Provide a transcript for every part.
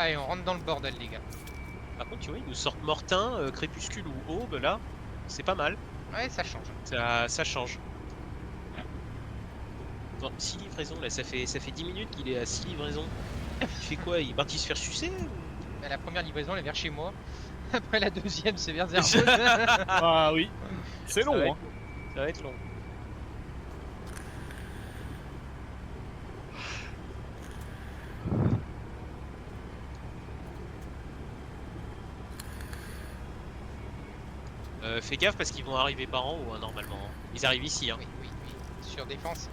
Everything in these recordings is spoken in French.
Allez, on rentre dans le bordel, les gars. Par contre, tu vois, ils nous sortent Mortain, Crépuscule ou Aube là. C'est pas mal. Ouais, ça change. Ça change. Bon, 6 livraisons là, ça fait 10 minutes qu'il est à 6 livraisons. Il fait quoi? Il est parti se faire sucer ou... Bah, la première livraison, elle est vers chez moi. Après la deuxième, c'est vers Zermos. Ah oui, c'est long, hein. Ça va être long. Fais gaffe parce qu'ils vont arriver par en haut hein, normalement. Ils arrivent ici. Hein. Oui, oui, oui. Sur défense.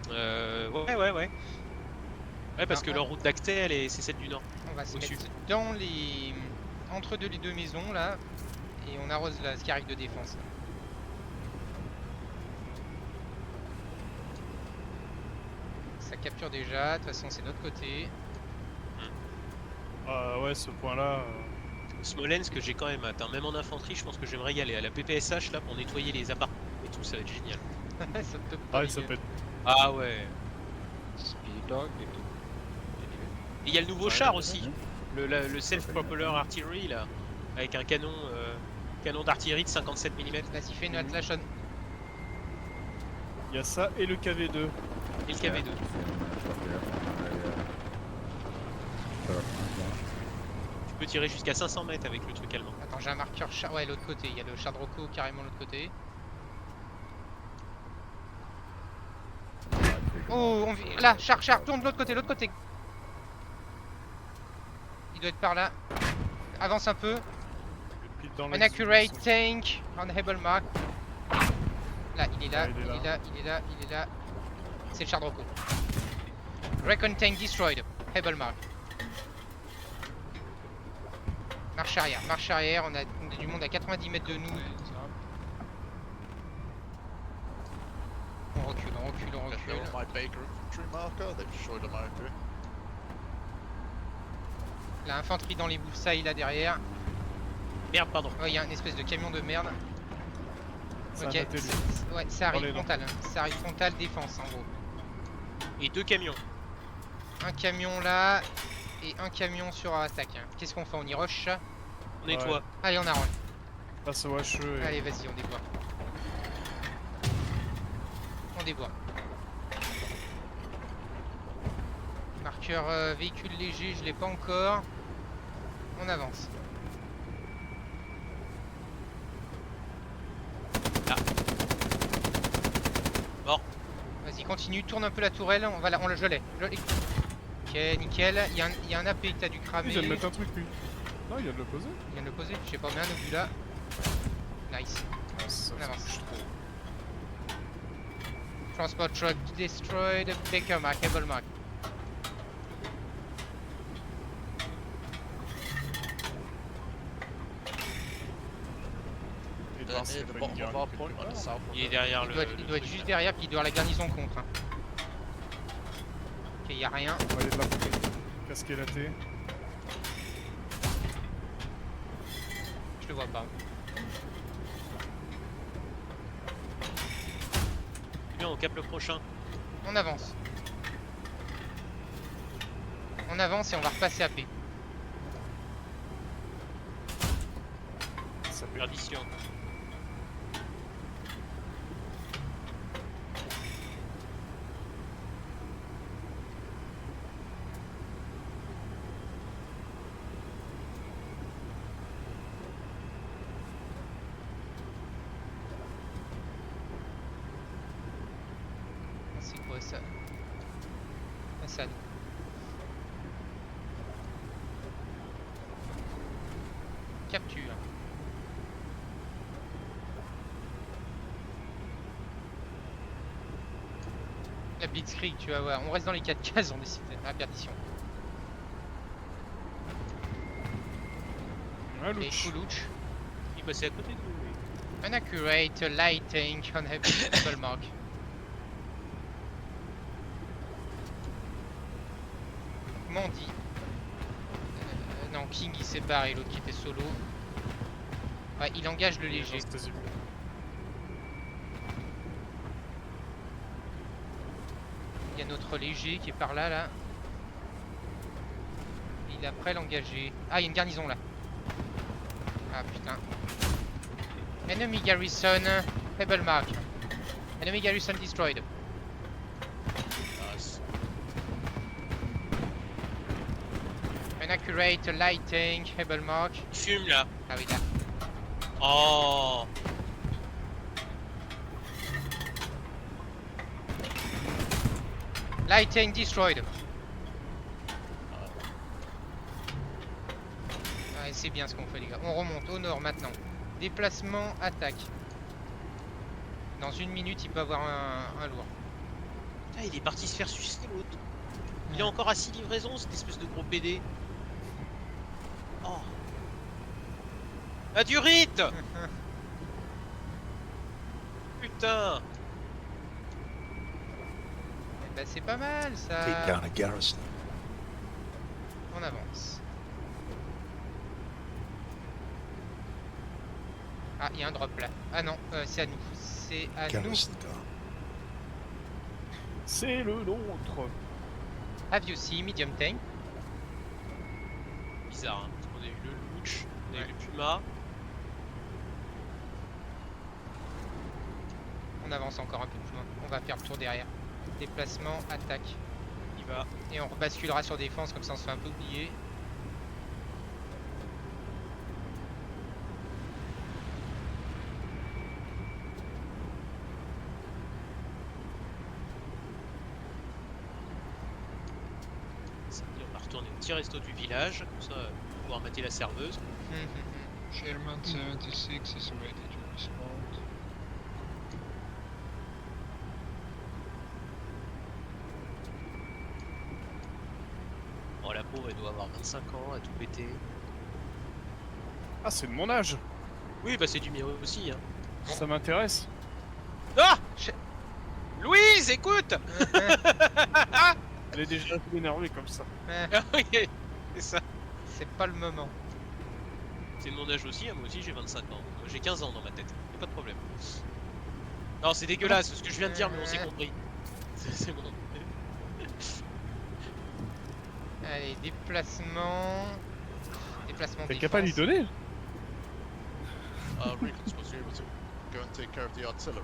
Ouais. Ouais, parce que leur route d'accès, c'est celle du nord. On va se Au mettre sud. dans les... entre les deux maisons, là. Et on arrose là, ce qui arrive de défense. Ça capture déjà. De toute façon, c'est notre côté. Ouais, ce point-là... Smolensk, j'ai quand même hâte. Hein. Même en infanterie, je pense que j'aimerais y aller. À la PPSH, là, pour nettoyer les appartements et tout, ça va être génial. Ça peut Ah, pas ça peut être... Ah ouais. Speed dog et tout. Et il y a le nouveau char aussi. Le Self-Propeller Artillery, là. Avec un canon d'artillerie de 57 mm. Vas-y, fais une athlation. Il y a ça et le KV2. Et le KV2. Tu peux tirer jusqu'à 500 mètres avec le truc allemand. Attends, j'ai un marqueur char. Ouais, l'autre côté. Il y a le char de Rocco carrément l'autre côté. Oh, là, char, tourne de l'autre côté, Il doit être par là. Avance un peu. An accurate tank on Able Mark. Là, il est là, il est là. C'est le char de Rocco. Recon tank destroyed. Able Mark. Marche arrière, on a du monde à 90 mètres de nous. On recule. My Baker infantry marker, they've destroyed a marker. La infanterie dans les boufsailles là derrière. Merde, pardon. Ouais, il y a une espèce de camion de merde. Ça Ok, a noté, lui. ouais, ça arrive Dans les frontal. Ça arrive frontal défense en gros. Et 2 camions. Un camion là et un camion sur attaque. Qu'est-ce qu'on fait? On y rush? On nettoie. Ouais. Allez, on arrange. Passe au HE et... Allez, vas-y, on déboire. Marqueur véhicule léger, je l'ai pas encore. On avance. Ah. Mort. Vas-y, continue, tourne un peu la tourelle. Je l'ai. Ok, nickel. Il y a un AP que t'as dû cramer. Il vient de mettre un truc, lui. Non, il vient de le poser. Il vient de le poser. Je sais pas, mais un obus là. Nice. Ah, ça, On avance. touche trop. Transport truck destroyed. Baker Mark, Able Mark. Et They're voir s'il y near a the pas une bottom guerre of our quelque point on part. the south. Il est derrière Il doit être juste derrière, puis il doit avoir la garnison contre. Ok, y a rien. On va aller de là. Casquer la T. Je le vois pas. Bien, on capte le prochain. On avance. On avance et on va repasser à P. Ça peut... Perdition. C'est quoi ça? Ah, ça. Capture. La blitzkrieg, tu vas voir. On reste dans les 4 cases, on décide. Ah, perdition. Ah, Et louche. Koulouch. Il passait à côté de nous. lui. An accurate light tank on Able Mark. Comment on dit? Non, King il s'est barré, l'autre qui était solo. Ouais, il engage le léger. Il y a notre léger qui est par là, là. il est après l'engager. Ah, il y a une garnison là. Ah putain. Enemy garrison, Pebble Mark. Enemy garrison destroyed. Nice. Inaccurate lighting, Pebble Mark. Il fume là. Ah oui, là. Oh. Lighting destroyed. Ah, c'est bien ce qu'on fait les gars. On remonte au nord maintenant. Déplacement, attaque. Dans 1 minute, il peut avoir un lourd. Ah, il est parti se faire sucer l'autre. Il est encore à 6 livraisons, cette espèce de gros PD. Oh. Ah, du rite. Putain. Eh ben, c'est pas mal ça. Take down a garrison. On avance. Ah, il y a un drop là. Ah non, c'est à nous. C'est à nous. Garrison gone. C'est le nôtre. Have you seen medium tank? Bizarre, hein, parce qu'on a eu le Louch, on a eu le Puma. On avance encore un peu plus loin. On va faire le tour derrière. Déplacement, attaque. Il va. Et on rebasculera sur défense, comme ça on se fait un peu oublier. Et on va retourner au petit resto du village, comme ça on va pouvoir mater la serveuse. Sherman 76 is ready to respond. Oh, la pauvre, elle doit avoir 25 ans, à tout péter. Ah, c'est de mon âge. Oui, bah c'est du mien aussi. Hein. Ça m'intéresse. Ah, Louise, écoute. Elle est déjà un peu énervée comme ça. Ah oui, c'est ça. C'est pas le moment. C'est de mon âge aussi, hein, moi aussi j'ai 25 ans. Moi, j'ai 15 ans dans ma tête, y'a pas de problème. Non, c'est dégueulasse ce que je viens de dire, mais on s'est compris. C'est bon. Allez, déplacement. Déplacement T'es capable de lui donner? Recon's supposed to be able to go and take care of the artillery.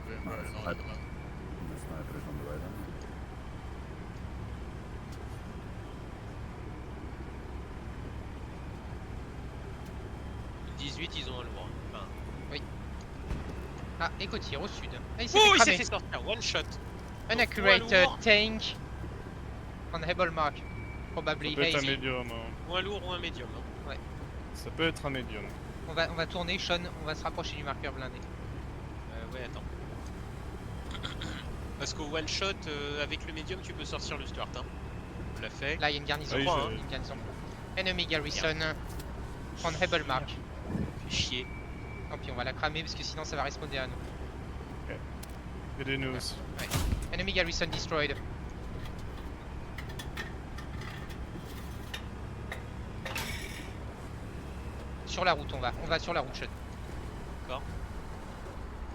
They're being very annoying at the moment. The sniper is on the right hand. 18, ils ont un lourd. Enfin... Ah, éco-tir au sud. Ah, il s'est Oh, fait il s'est cramer. fait sortir, one shot. Unaccurate Poids lourd. tank. On able mark. Ça Probably peut être un lazy. médium. Hein. Ou un lourd ou un médium. Hein. Ça peut être un médium. On va tourner, Sean. On va se rapprocher du marqueur blindé. Ouais, attends. Parce qu'au one shot, avec le médium, tu peux sortir le Stuart. Hein. On l'a fait. Là, il y a une garnison. Oui, Hein, je- une garnison. Enemy garrison. On able mark. Fait chier. Tant pis, on va la cramer parce que sinon ça va responder à nous. Il y a des news. Enemy garrison destroyed. Sur la route, on va sur la route, Sean.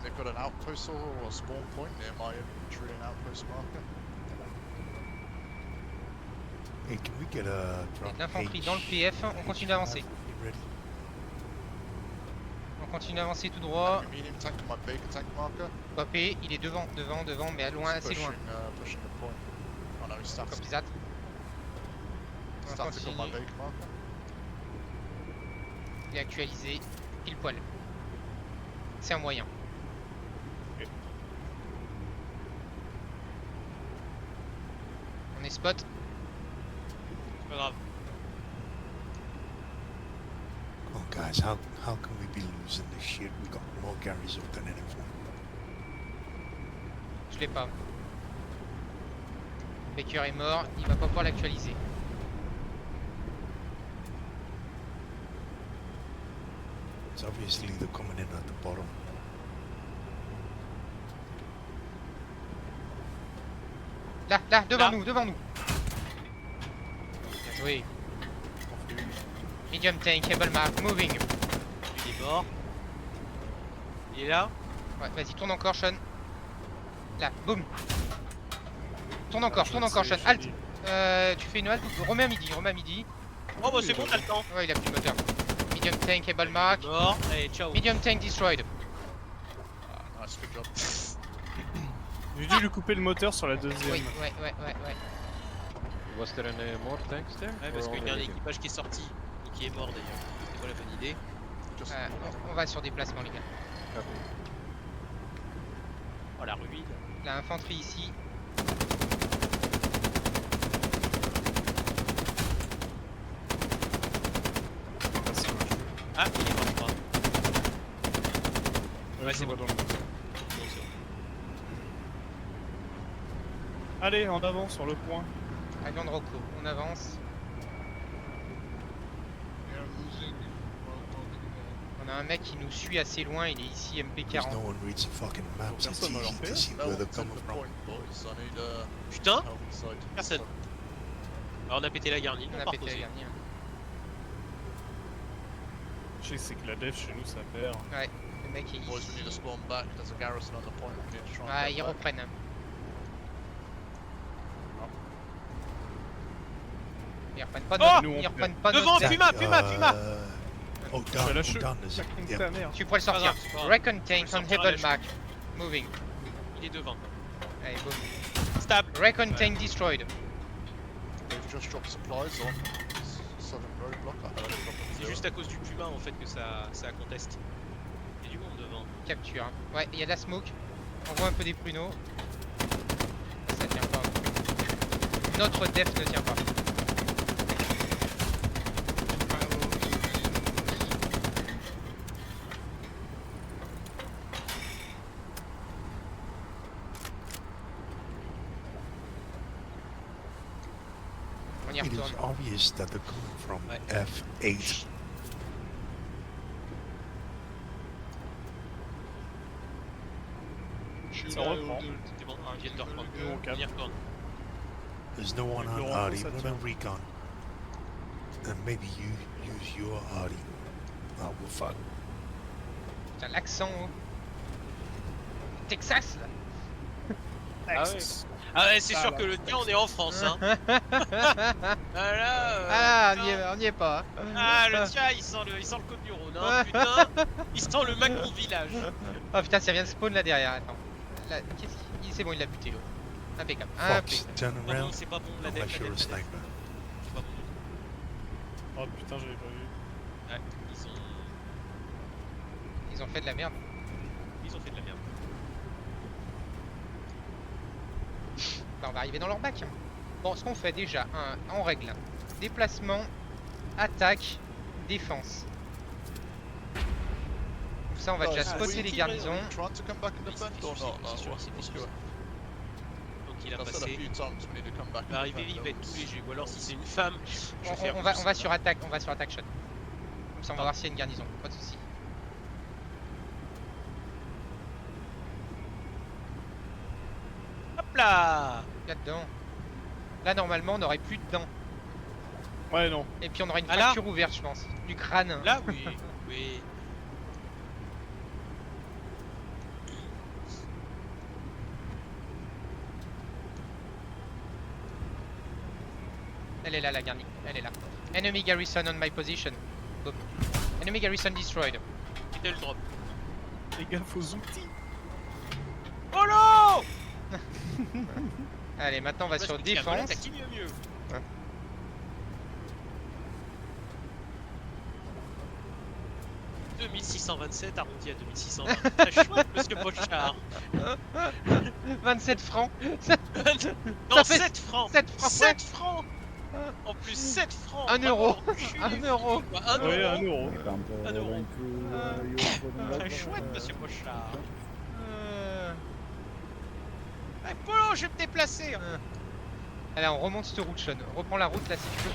They've got an outpost or a spawn point near my infantry and outpost marker. Hey, can we get a Il y a drop de l'infanterie H? dans le PF, on continue d'avancer. You ready? On continue d'avancer tout droit. Enemy medium tank on my bacon tank marker. Popé, il est devant, mais à loin, assez loin. Pushing the point. Oh no, he's static. Copy that. On Static on my continue. bacon marker. Il est actualisé, pile poil. C'est un moyen. On est spot. C'est pas grave. Come on, guys. How can we be losing this shit? We got more garrisons than anyone. Je l'ai pas. Baker est mort, il va pas pouvoir l'actualiser. It's obviously they're coming in at the bottom. Là, devant Là. nous, devant nous. Bien joué. Medium tank, able mark, moving. Il est mort. Il est là. Ouais, vas-y, tourne encore, Sean. Là, boum. Tourne encore, Ah, Sean. je Halt. dis. Tu fais une halte ou remets à midi, remets à midi. Oh bah c'est bon, t'as le temps. Ouais, il a plus de moteur. Medium tank, able mark. Mort, allez, ciao. Medium tank destroyed. Ah, nice, good job. J'ai dû lui couper le moteur sur la deuxième. Oui, ouais. Was there any more tanks there? Ouais, parce Or qu'il y a un only équipage qui est sorti, et qui est mort d'ailleurs. C'était pas la bonne idée. Just On va sur déplacement, les gars. Copy. Oh la ruine. La infanterie ici. Ah, il est mort, je crois. Ouais, Ouais, je c'est vois bon. dans le- Bon, c'est bon. Allez, en avant sur le point. Avion de Rocco, on avance. We are losing. On a un mec qui nous suit assez loin, il est ici Because MP40. no one reads the fucking maps. It's Personne va leur easy to faire. see no where they're one's in coming the from. point, boys. I need Putain, help inside. personne. Alors on a pété la garnie, On on a part pété la poser. garnie. Je sais que c'est que la def chez nous ça perd. Ouais, le mec est Boys, we need to ici. spawn back. There's a garrison on the point. We need to try and Ah, get ils back. reprennent. Ils reprennent pas Oh notre... Ils reprennent pas Devant, notre... Puma, Puma, Puma. Oh, Je down, lâche- oh, down, there's Fucking yeah. ta mère. Tu pourrais le sortir. grave, c'est pas grave. Recon tank Je on le sortirai, Hebel je- Mac. Moving. Il est devant. Allez, boom. Stable. Recon Ouais. tank destroyed. They've just dropped supplies on southern roadblock. I heard it drop at C'est zero. juste à cause du Puma en fait que ça conteste. Il y a du monde devant. Capture. Ouais, il y a de la smoke. On voit un peu des pruneaux. Ça tient pas. Notre def ne tient pas. On y It is retourne. obvious that they're coming from Ouais. F8. Should Ça I reprend. order C'est bon, ils viennent de reprendre. Nous, on On calme. y retourne. There's no one Avec on le Artie, renfort, but ça on Recon. And maybe you use your Artie. Oh, well, fuck. Putain, l'accent. Oh. Texas là. Ah ouais. Ah ouais, c'est Ah, sûr là. que le tien on est en France hein. Voilà, Ah, putain. on y est pas. Hein. Ah le tien il sent le côte du Rhône hein, putain. Il sent le Macron village. Oh putain, ça vient de spawn là derrière. Attends. Là, qu'est-ce qu'il... C'est bon, il l'a buté l'autre. Impeccable. Fox, Impeccable. turn Ah non, around. c'est pas bon la def, Unless you're a la def, la def. sniper. C'est pas bon. Oh putain, j'avais pas vu. Ouais, Ils ont fait de la merde. ils ont fait de la merde. Bah, on va arriver dans leur bac. Bon, ce qu'on fait déjà, on règle. Déplacement, attaque, défense. Comme ça, on va Guys, déjà are spotter we- les garnisons. are we trying to come back and Oui, defend c'est or sûr, not? c'est sûr, What's c'est good? sûr. Donc il a I've said a passé. few times we need to come back Il va and arriver, il defend. va être tout léger. Ou alors si c'est une femme, je vais faire On va plus. sur attaque, on va sur attaque shot. Comme ça, on va voir s'il y a une garnison. Pas de soucis. Hop là. Là-dedans. Là, normalement, on aurait plus de dents. Ouais, non. Et puis, on aurait une Ah là fracture ouverte, je pense. Du crâne. Là oui, oui. Elle est là, la garni. Elle est là. Enemy garrison on my position. Boom. Enemy garrison destroyed. C'était le drop. Fais gaffe aux outils. Oh non. Allez, maintenant, on va Parce sur que tu as volé, défense. t'as qui mieux. Ouais. « 2627 arrondi à 2620. Très chouette, monsieur Pochard. 27 francs. Non, fait 7 francs. 7 francs. 7 francs. En plus, 7 francs. Un Vraiment, euro. l'enculé, Un euro. quoi. Un Ouais, euro. 1 euro. Camp Un euro. going through your Très chouette, monsieur Pochard. Euh, Hey, Polo, je vais me déplacer. Allez, on remonte cette route, Sean. Reprends la route là si tu veux.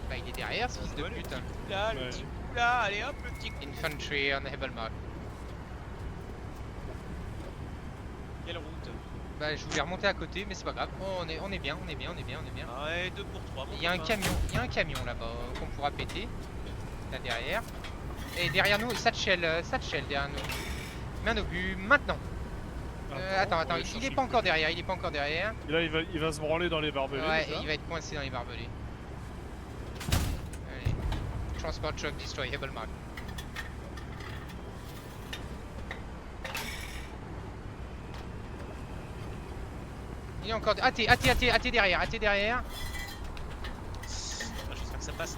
Bah, il est derrière, ce fils de Ouais, le pute. petit coup là, le Ouais. petit coup là. Allez hop, le petit coup. Infantry on Hebel Mark. Quelle route? Bah, je voulais remonter à côté, mais c'est pas grave. Oh, on est bien, on est bien, on est bien, on est bien. Ah ouais, 2 pour 3. Il y a un camion là-bas qu'on pourra péter. Là derrière. Et derrière nous, Satchel derrière nous. Main au but, maintenant. Attends, il est pas encore derrière, il est pas encore derrière. Et là, il va se branler dans les barbelés. Ouais, déjà. et il va être coincé dans les barbelés. Allez. Transport truck destroy, Hebel mark. Il est encore... AT derrière, AT derrière. J'espère que ça passe.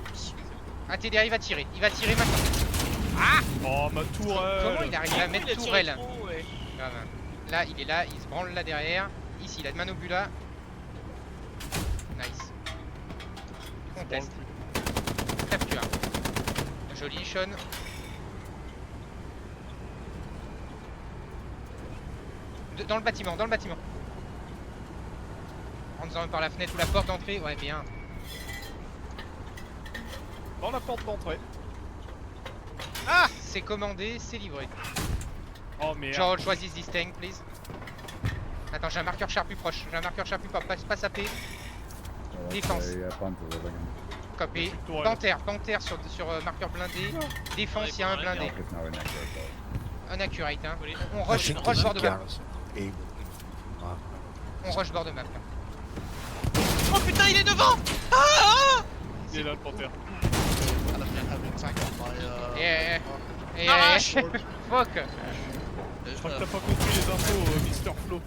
AT derrière, il va tirer maintenant. Ah! Oh, ma tourelle. Comment il arrive à mettre Il a tiré tourelle? trop, ouais. Grave. Là, il est là, il se branle là derrière. Ici, il a de Manobula. Nice. Contest. Capture. Joli, Sean. Dans le bâtiment, dans le bâtiment. Rentre par la fenêtre ou la porte d'entrée. Ouais, bien. Dans la porte d'entrée. Ah! C'est commandé, c'est livré. Oh merde. George, choisis this tank, please. Attends, j'ai un marqueur char plus proche. J'ai un marqueur char plus proche. Pas sapé. Défense. Copé. Panther sur marqueur blindé. Défense, il y a un blindé. Un accurate, hein. On I rush think bord there's a de map. garrison able. Mark. On rush bord de map. Oh putain, il est devant! Il est là, le panthère. Enemy heavy tank on my Et Arrache. fuck. Je crois que t'as pas compris les infos, Mister Flo.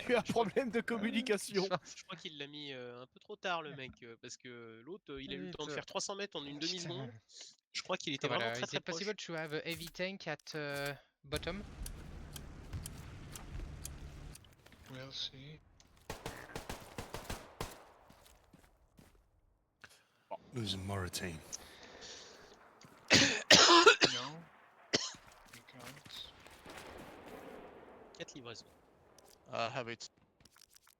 Il y a un problème de communication. Je crois qu'il l'a mis un peu trop tard le mec, parce que l'autre il a eu le temps de faire 300 mètres en une demi-seconde. Je crois qu'il était vraiment très Is très it proche. possible to have a heavy tank at bottom? We'll see. Losing Mauritania. No. We can't. 4 livraisons. heavy.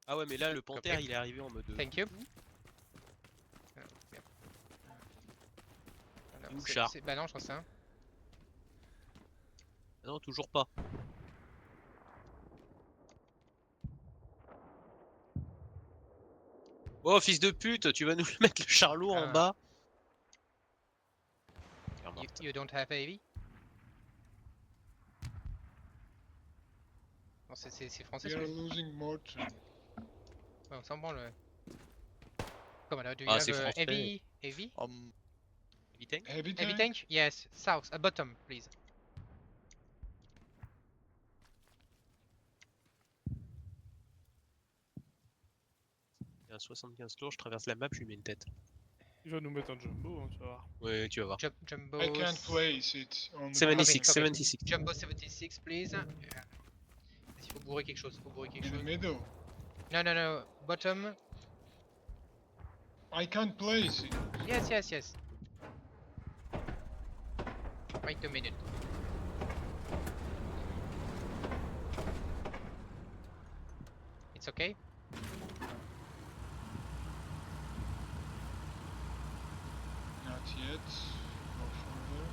Ah ouais mais là le panthère il est arrivé en mode... Thank you. Où le char? Bah non, je crois que c'est un. Ah non toujours pas. Oh fils de pute, tu vas nous mettre le char lourd en bas. You don't have heavy? Non, c'est français. We are losing mortar. Ouais, on s'en branle. Comment là? Do you Ah, have c'est français. heavy? Heavy? Heavy tank? Heavy Heavy tank? tank? Yes. South. At bottom, please. Il y a un 75 tours, je traverse la map, je lui mets une tête. Il va nous mettre un jumbo, hein, tu vas voir. Ouais tu vas voir. Jumbo. I can't place it on the 76, Okay. 76. Jumbo 76, please. Il faut bourrer quelque chose. in the middle. No. Bottom. I can't place it. Yes. Wait a minute. It's okay? Not yet. Go further.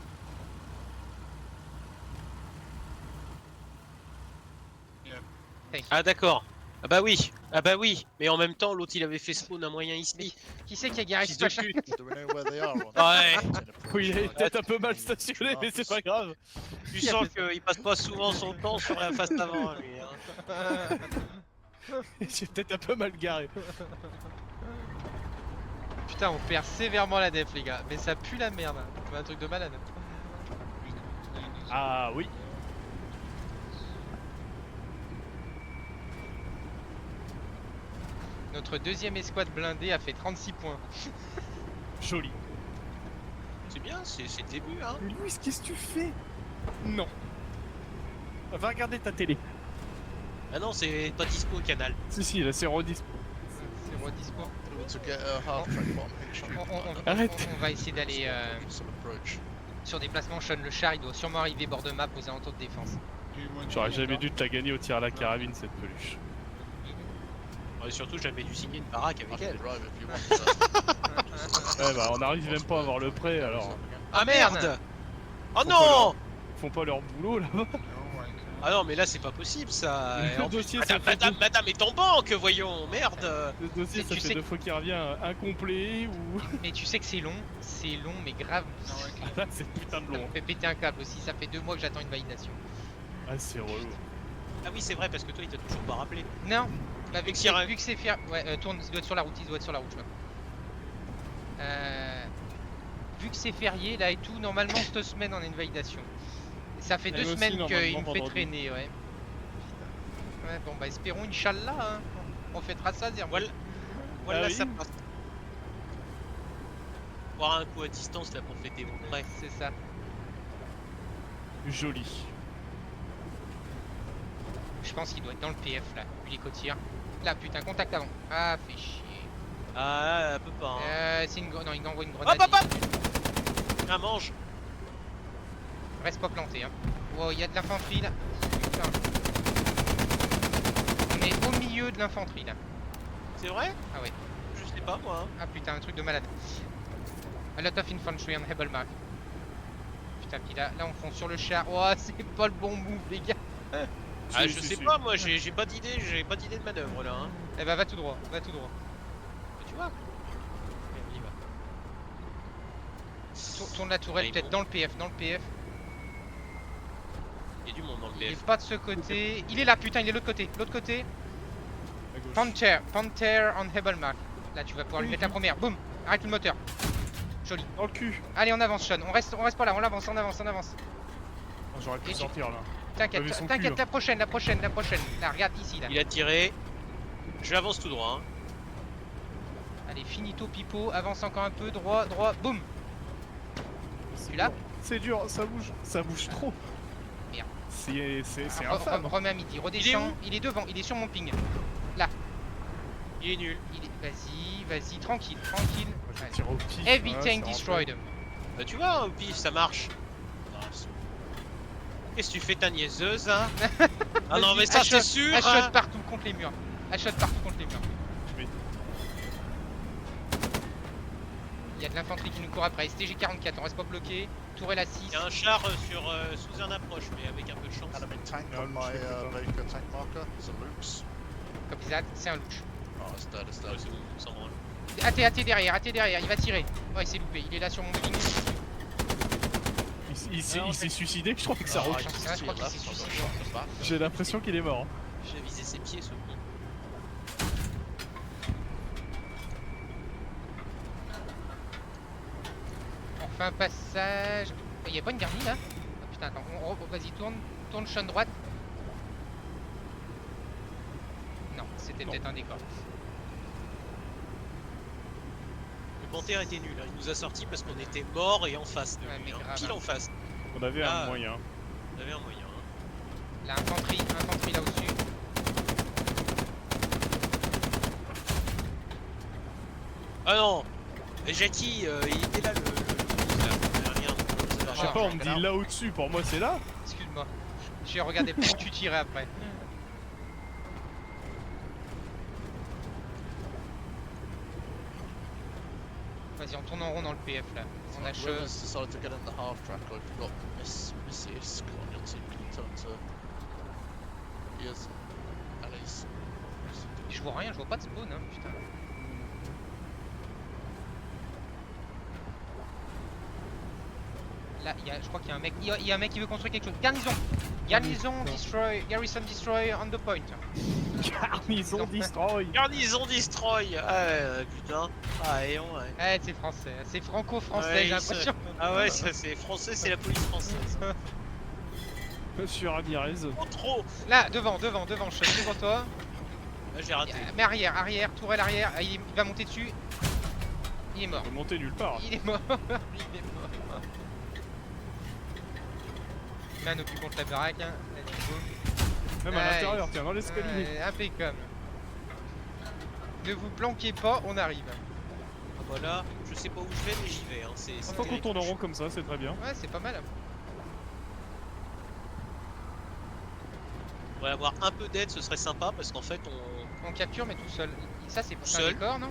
Ah d'accord. Ah bah oui. Mais en même temps l'autre il avait fait spawn un moyen ici. Qui c'est qui a garé Fils ce de machin? pute. Do we know where they are? Ouais. Oui, il est peut-être un peu mal stationné, mais c'est pas grave. Tu sens qu'il passe pas souvent son temps sur la face avant lui. Hein. J'ai peut-être un peu mal garé. Putain, on perd sévèrement la def, les gars. Mais ça pue la merde. C'est un truc de malade. Ah oui. Notre deuxième escouade blindée a fait 36 points. Joli. C'est bien, c'est le début hein. Mais Louis, qu'est-ce que tu fais? Non. Va regarder ta télé. Ah non c'est pas dispo au canal. Si, là c'est redispo. C'est redispo. To get a half track bomb hitch. Arrête. On va essayer d'aller Some approach. sur des placements. Sean le char, il doit sûrement arriver bord de map aux alentours de défense. Do you want J'aurais to jamais go? dû te la gagner au tir à la carabine, cette peluche. Et surtout j'avais dû signer une baraque I avec can elle. drive if you want. Ouais, bah on arrive même pas à avoir le prêt alors. Ah merde. Oh Faut non. Ils font pas leur boulot là-bas. No, I can't. Ah non mais là c'est pas possible ça. Et Le en plus, dossier, ça madame, fait madame est en banque, voyons, merde. Le dossier, ça Tu fait sais 2 fois qu'il revient incomplet ou. Mais tu sais que c'est long, mais grave. No, I Ah, can't. là c'est putain de Ça me long. fait péter un câble aussi. Ça fait 2 mois que j'attends une validation. Ah, c'est relou. Ah oui, c'est vrai, parce que toi, il t'a toujours pas rappelé. Non, bah, vu que Tire, c'est fier. Ouais, tourne, il doit être sur la route, je crois. Vu que c'est férié là et tout, normalement cette semaine on a une validation. Ça fait Et 2 aussi, semaines qu'il normalement, me fait vendredi. traîner, ouais. Ouais, bon bah espérons Inch'Allah, hein. On fêtera ça, dire. Voilà, Ah oui. ça passe. Voir un coup à distance là pour fêter mon prêt. C'est ça. Joli. Je pense qu'il doit être dans le PF là, vu les côtières. Là putain, contact avant. Ah, fait chier. Ah, elle peut pas. Hein. C'est une non, il envoie une Hop, grenade. hop, hop. Ah, mange. Reste pas planté, hein. Wow, il y a de l'infanterie là. Putain. On est au milieu de l'infanterie là. C'est vrai? Ah ouais. Je sais pas moi. Hein. Ah putain, un truc de malade. A lot of infantry on Hebelmark. Putain, puis là on fonce sur le char. Oh, c'est pas le bon move, les gars. Ah, je sais pas, moi j'ai pas d'idée, de manœuvre là. Hein. Eh bah, va tout droit, va tout droit. Tu vois? On y va. Tourne la tourelle Ah, il peut-être monte. dans le PF, dans le PF. Il y a du monde dans le Il est PF. pas de ce côté. Il est là, putain, il est de l'autre côté. L'autre côté. À gauche. Panther on Hebelmark. Là, tu vas pouvoir lui mettre la première. Boum. Arrête le moteur. Joli. Dans le cul. Allez, on avance, Sean. On reste pas là, on avance. Ah, j'aurais pu Et tu- sortir là. T'inquiète, Avec son t'inquiète, cul, la prochaine. Là, regarde ici, là. Il a tiré. J'avance tout droit. Hein. Allez, finito, pipo. Avance encore un peu. Droit. Boum. C'est là dur. C'est dur, ça bouge trop. Merde. C'est infâme. Remets à midi. Redescends. Il est devant. Il est sur mon ping. Il est nul. Vas-y, tranquille. Moi, je Ouais. tire au pif. Heavy hein, tank ça destroyed. Bah, tu vois, au pif, ça marche. Qu'est-ce que tu fais ta niaiseuse hein? Ah non mais ça c'est sûr Headshot hein. partout contre les murs. Il y a de l'infanterie qui nous court après. STG 44, on reste pas bloqué. Tourelle à 6. Il y a un char sous un approche mais avec un peu de chance. Enemy tank No, on my je sais pas. Baker tank marker. It's a Luke's. Copy that, c'est un louche. Oh, it's dead, it's Ouais, dead. c'est bon, on s'en branle. AT derrière, il va tirer. Oh, il s'est loupé, il est là sur mon ping. Il s'est suicidé, je crois que ça Oh, roule. j'en sais rien, je crois qu'il s'est suicidé. J'ai l'impression qu'il est mort. Hein. J'ai visé ses pieds ce con. On fait un passage. Il y a pas une garnie là? Ah putain, attends, vas-y, tourne Sean droite. Non, c'était Non. peut-être un décor. Le Panther était nul, hein. Il nous a sorti parce qu'on était mort et en face de Ouais, lui, mais hein. grave, Pile hein. en face. On avait Ah. un moyen. On avait un moyen. Hein. Là, infanterie là au-dessus. Ah non. Et Jackie, il était là le là. Rien. Je sais pas, on me dit là au-dessus, pour moi c'est là. Excuse-moi. J'ai regardé plus tu tirais après. Vas-y, on tourne en rond dans le PF là. On a Whoever's decided to get in the half track, or if you've got Missy Isk on your team, can you turn to Yes. Alice. Je vois rien, je vois pas de spawn, hein, putain. Là, je crois qu'il y a un mec. Il y a un mec qui veut construire quelque chose. Garnison! Garnison destroy. Garrison destroy on the point. Garnison destroy. Garnison destroy. Ah putain. Ah et on ouais. Eh, c'est français. C'est franco-français, Ouais, j'ai l'impression. Ah ouais, ça c'est français, c'est la police française. Monsieur Ramirez. Oh, trop. Là, devant, je suis devant toi. Là j'ai raté. Mais arrière, tourelle arrière. Ah, il va monter dessus. Il est mort. On peut monter nulle part. Il est mort. Man au plus contre la baraque. Hein. Allez, boum. Même à Nice. l'intérieur, tiens, dans l'escalier. Impeccable. Ne vous planquez pas, on arrive. Ah, voilà, je sais pas où je vais mais j'y vais. Hein. C'est Tant qu'on tourne en rond comme ça, c'est très bien. Ouais, c'est pas mal. On va avoir un peu d'aide, ce serait sympa parce qu'en fait on. On capture, mais tout seul. Ça, c'est un Seul. décor, non?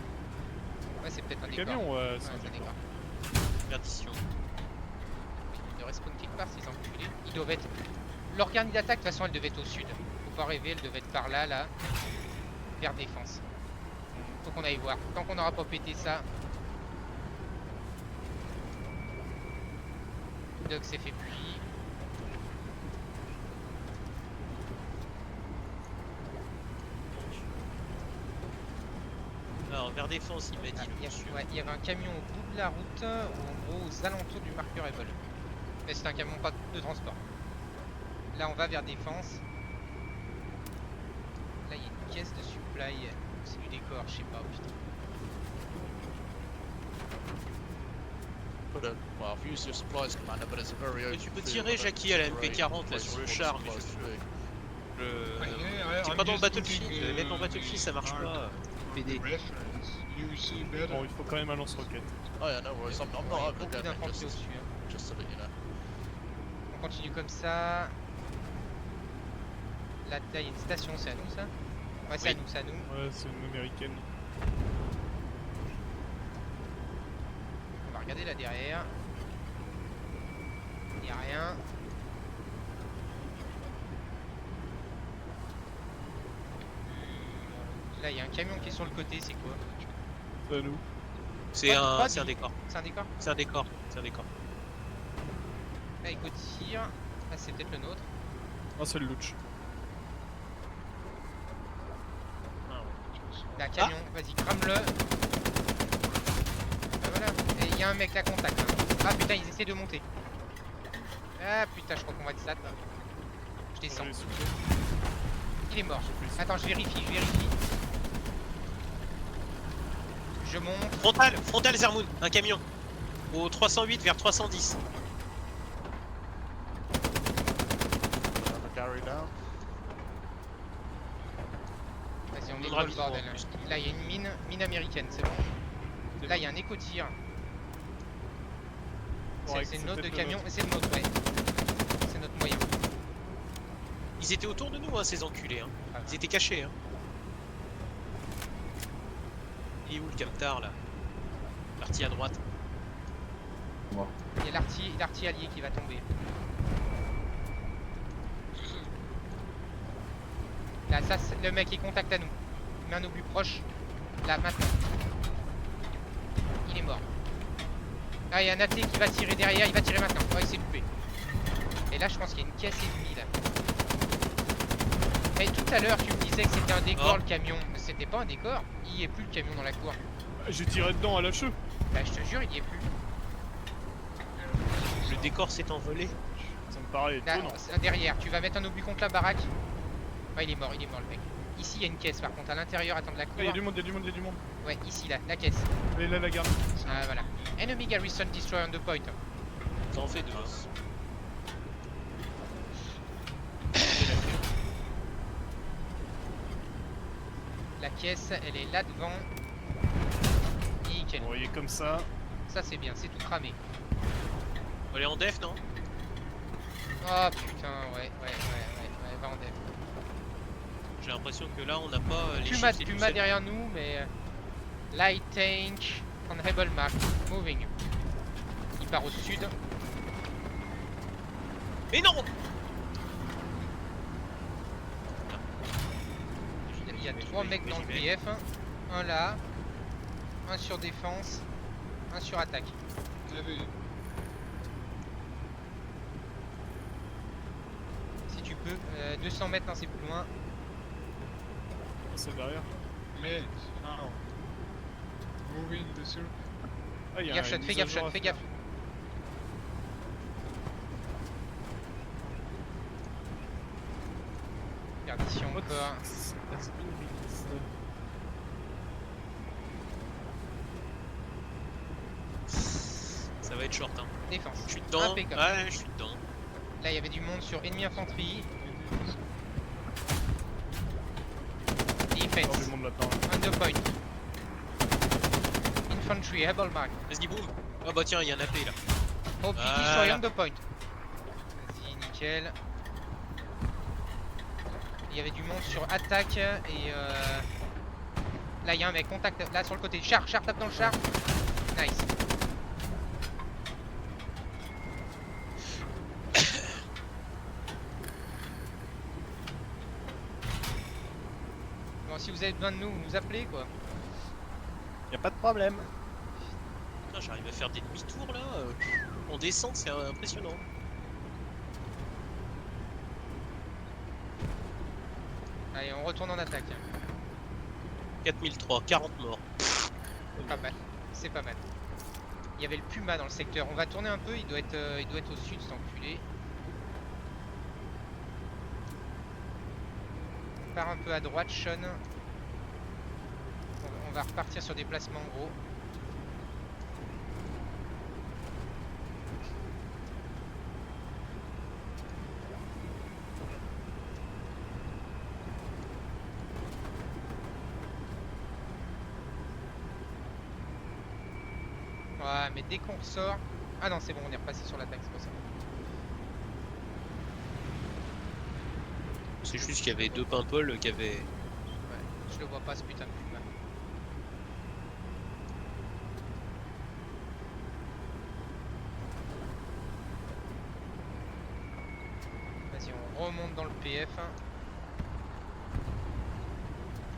Ouais, c'est peut-être un Le décor. camion, ouais, Ouais, c'est un c'est un décor. décor. Perdition. Ils devraient spawn quelque part, ces enculés. Ils doivent être. Leur garnie d'attaque, de toute façon, elle devait être au sud. Faut pas rêver, elle devait être par là, là. Vers défense. Faut qu'on aille voir. Tant qu'on n'aura pas pété ça. Doc s'est fait puis. Alors vers défense, il m'a dit le monsieur. Ouais, il y avait un camion au bout de la route, ou en gros aux alentours du marqueur Rebel. Mais c'est un camion pas de transport. Là on va vers défense. Là il y a une caisse de supply. C'est du décor, je sais pas, putain. Put a, well, I've used your supplies commander, but it's a very Et open tu peux field, tirer I don't Jackie à la see very MP40 là place sur le for the char, mais supplies to be. c'est pas dans le Battlefield, même dans Battlefield ça marche pas. PD. Bon, il faut quand même un lance-roquette. Oh yeah, no worries. I'm not Ouais, over beaucoup the gun, d'infanterie just, au-dessus. Hein. just to let you know. On continue comme ça. Là, il y a une station, c'est à nous ça? Ouais, c'est à Oui. nous, c'est à nous. Ouais, c'est une américaine. On va regarder là derrière. Il n'y a rien. Là, il y a un camion qui est sur le côté, c'est quoi? C'est à nous. C'est Pas un du- décor. C'est un décor? C'est un décor. C'est un décor. Là, il tire. Ah, c'est peut-être le nôtre. Ah, c'est le Luch. Là, camion, vas-y, crame-le. Ah, voilà. Et il y a un mec là, contact. Hein. Ah putain, ils essaient de monter. Ah putain, je crois qu'on va être sat. Je descends. Ouais, Il est mort. j'ai fait Attends, je vérifie, je vérifie. Je monte. Frontal Zermoun, un camion. Au 308 vers 310. Another Gary down. Vas-y, on On est donnera le vivant, bordel. en plus. Là, il y a une mine américaine, c'est bon. Là, il y a un éco-tir. Ouais, C'est c'est une autre de peut-être le camion, nôtre. c'est le nôtre, ouais. C'est notre moyen. Ils étaient autour de nous, hein, ces enculés. Hein. Ah, Ils étaient cachés. Hein. Il est où le captar là? Parti à droite. Il y a l'artillerie allié qui va tomber. Là, ça, le mec il contacte à nous. Il met un obus proche. Là, maintenant. Il est mort. Ah, il y a un AT qui va tirer derrière. Il va tirer maintenant. Oh, il s'est loupé. Et là, je pense qu'il y a une caisse ennemie là. Mais tout à l'heure, tu me disais que c'était un décor Oh. le camion. Mais c'était pas un décor. Il y est plus le camion dans la cour. J'ai tiré dedans à la cheveux. Bah, je te jure, il y est plus. Le décor s'est envolé. Ça me paraît Là, étonnant. derrière, tu vas mettre un obus contre la baraque. Ouais, il est mort le mec. Ici, il y a une caisse par contre, à l'intérieur, attends de la cour. Ah, il y a du monde, il y a du monde, il y a du monde. Ouais, ici, là, la caisse. Allez, là, la garde. Ah, voilà. Enemy garrison destroy on the point. Ça en fait deux. La caisse, elle est là devant. Nickel. Vous voyez comme ça. Ça, c'est bien, c'est tout cramé. On est en def, non? Oh putain, ouais, va en dev. J'ai l'impression que là, on n'a pas les Puma, chiffres, les Puma lucelles. derrière nous, mais. Light tank on Rebel Mark. Moving. Il part au sud. Mais non! Il y a 3 mecs dans le PF. Un là. Un sur défense. Un sur attaque. Si tu peux. 200 mètres, non, c'est plus loin. C'est derrière. Mate, now. Moving the circle. Ah, il y a Gaffe, une fais mise à gaffe, jour à fais faire. gaffe. Perdition What? encore. That's been released. Ça va être short, hein. Défense. Je suis dedans. Impeccable. Ouais, je suis dedans. Là, il y avait du monde sur ennemi infanterie. Il y a Defense. du monde là-dedans. On the point. Infantry, Rebel Mark. Vas-y, boum. Ah bah tiens, il y a un AP là. Hope Voilà. destroy on the point. Vas-y, nickel. Il y avait du monde sur attaque et là il y a un mec, contact là sur le côté. Char, tape dans le char. Nice. Bon, si vous avez besoin de nous, vous nous appelez quoi. Y a pas de problème. Putain, j'arrive à faire des demi-tours là. En descente, c'est impressionnant. Allez, on retourne en attaque. 4003, 40 morts. Pas mal, c'est pas mal. Il y avait le Puma dans le secteur. On va tourner un peu, il doit être au sud cet enculé. On part un peu à droite, Sean. On va repartir sur des placements gros. Ouais, mais dès qu'on ressort... Ah non, c'est bon, on est repassé sur l'attaque, c'est pour ça. C'est juste qu'il y avait deux Paimpol qui avaient... Ouais, je le vois pas ce putain de Puma. Vas-y, on remonte dans le PF.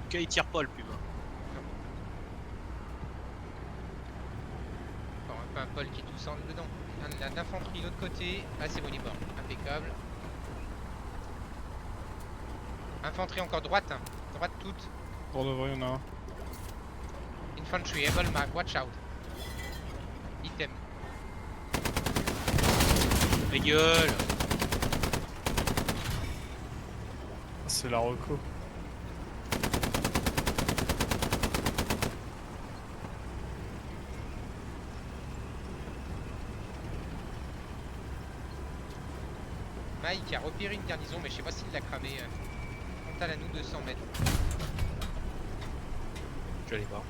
Ok, il tire pas le Puma. Encore un Paimpol qui est tout sans dedans. L'infanterie de l'autre côté. Ah, c'est bon, il est mort. Impeccable. Infanterie encore droite. Droite toute. Pour de vrai, il y en a un. Infantry, able mark, watch out. Item. Ma gueule. C'est la reco. Mike a repéré une garnison, mais je sais pas s'il l'a cramé. Frontal à nous, 200 mètres. Je vais aller voir.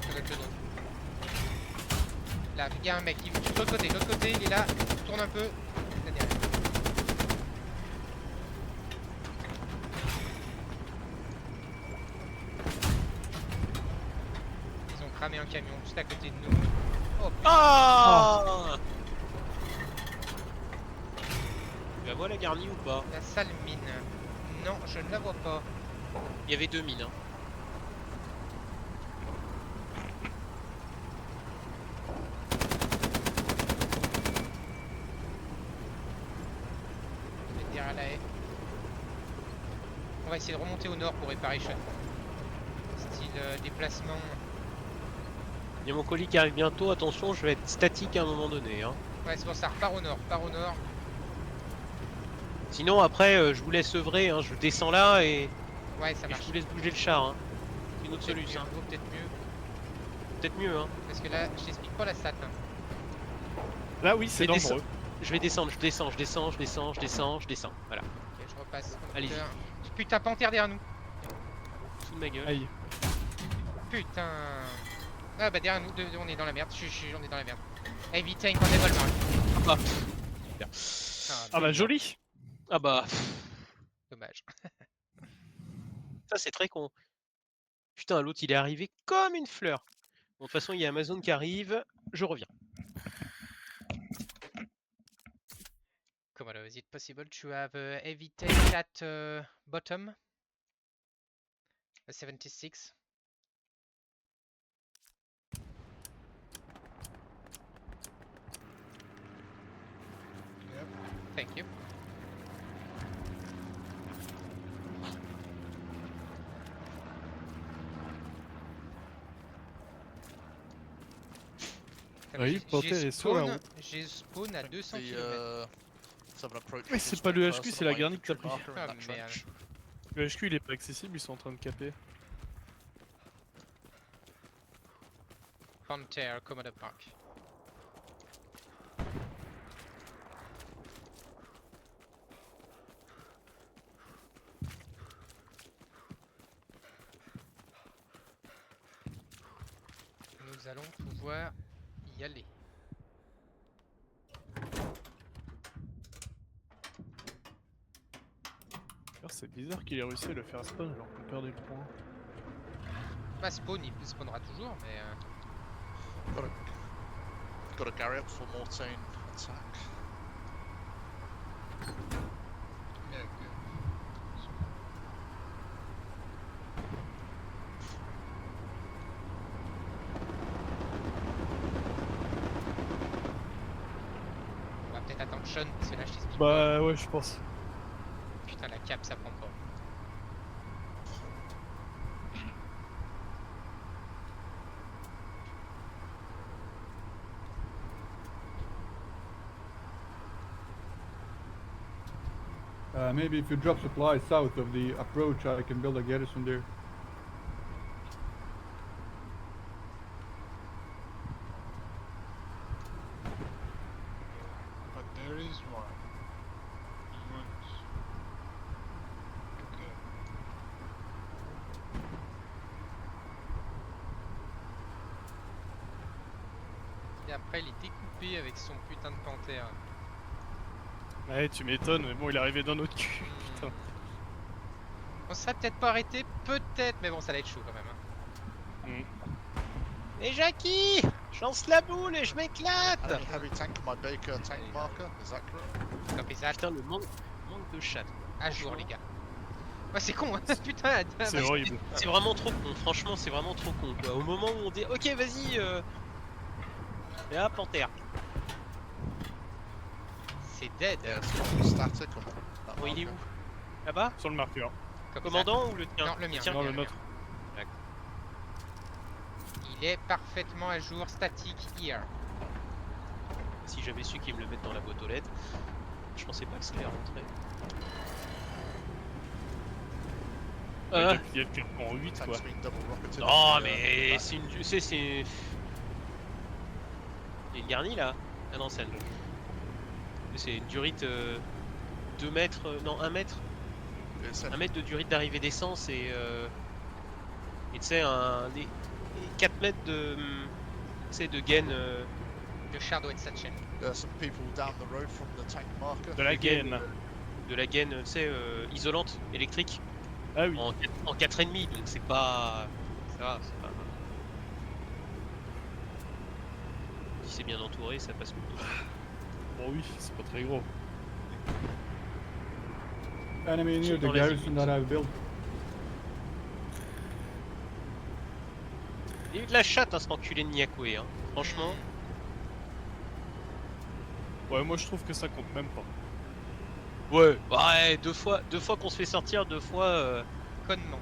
Ça doit être le nôtre. Là, il y a un mec qui de l'autre côté, il est là, tourne un peu. Là derrière. Ils ont cramé un camion juste à côté de nous. Oh putain. Ah Tu la vois la garnie ou pas? La sale mine. Non, je ne la vois pas. Il y avait deux mines. Hein. Je vais être derrière la haie. On va essayer de remonter au nord pour réparer Sean. Style déplacement. Il y a mon colis qui arrive bientôt, attention, je vais être statique à un moment donné. Hein. Ouais, c'est pour ça, repart au nord, part au nord. Sinon, après, je vous laisse œuvrer, hein. Je descends là et Ouais, ça je marche. vous laisse bouger le char. Hein. C'est une autre Peut-être solution. mieux, peut-être mieux. Peut-être mieux. Hein. Parce que là, je t'explique pas la stat. Hein. Là, oui, c'est Mais dangereux. Je vais descendre, je descends. Voilà, Ok, je repasse. Allez-y. Putain, panthère derrière nous. sous de ma gueule. Aïe. Putain. Ah bah derrière nous, on est dans la merde. On est dans la merde. Heavy tank en level mark. Ah, Ah bah joli. ah bah, Dommage. ça c'est très con. Putain, l'autre il est arrivé comme une fleur. Bon, de toute façon, il y a Amazon qui arrive, je reviens. Komodo, is it possible to have a heavy tank at bottom? A 76. Yep. Thank you. Oui, Panthère est sur la route. J'ai spawn à 200 The, km. some approach Mais c'est pas le HQ, c'est la garnie que t'as pris. marker in Ah, that merde. trench. Le HQ il est pas accessible, ils sont en train de caper. Panther, Komodo Park. Nous allons pouvoir y aller. C'est bizarre qu'il ait réussi à le faire spawn alors qu'on perdait le point. Bah spawn, il spawnera toujours, mais... Got a Gary up for Mortain attack. Yeah, good. On va peut-être attendre Sean, parce que là je t'explique pas. Bah ouais, je pense. Putain, la cap ça prend pas. Maybe if you drop supplies south of the approach, I can build a garrison there. But there is one. Once. Okay. Et après, il est découpé avec son putain de panthère. Ouais, tu m'étonnes, mais bon, il est arrivé dans notre cul. Putain. On serait peut-être pas arrêté, peut-être, mais bon, ça allait être chaud quand même. Hein. Et Jackie, je lance la boule et je m'éclate. Heavy tank, my Baker tank marker, is that correct? Copy that. Putain, le manque de chat. À jour, les gars. Ouais, c'est con, hein. Putain. C'est horrible. C'est vraiment trop con, franchement, c'est vraiment trop con. Quoi. Au moment où on dit, ok, vas-y, et là, panthère. C'est dead. Yeah, it's static on that Bon, il est où? marker. Là-bas? Sur le marqueur. Copy Commandant ou le tien? Non, le mien. Tiens, Non, le le mien, nôtre. Il est parfaitement à jour, statique, here. si j'avais su qu'ils me le mettent dans la boîte aux lettres, je pensais pas que ça allait rentrer. Il y a le pire en 8 quoi. Tank's been double rocketed. Non on the, mais back. c'est une... c'est... Il y a une garnie là? Ah non, c'est un... C'est une durite 2 mètres... non, 1 mètre. It's 1 mètre de durite d'arrivée d'essence et tu sais, des 4 mètres de... tu sais, de gain... De Shardo et de Satchel. There's some people down the road from the tank marker. De la gaine. de la gaine, tu sais, isolante, électrique. Ah oui. En 4,5, donc c'est pas... Ça va, c'est pas... Si c'est bien entouré, ça passe plutôt. Bon oui, c'est pas très gros. Enemy near Dans the les garrison limites. that I've built. Il y a eu de la chatte, hein, cet enculé de Nyakwe, hein. Franchement. Ouais, moi je trouve que ça compte même pas. Ouais. Ouais, deux fois qu'on se fait sortir, 2 fois Connement.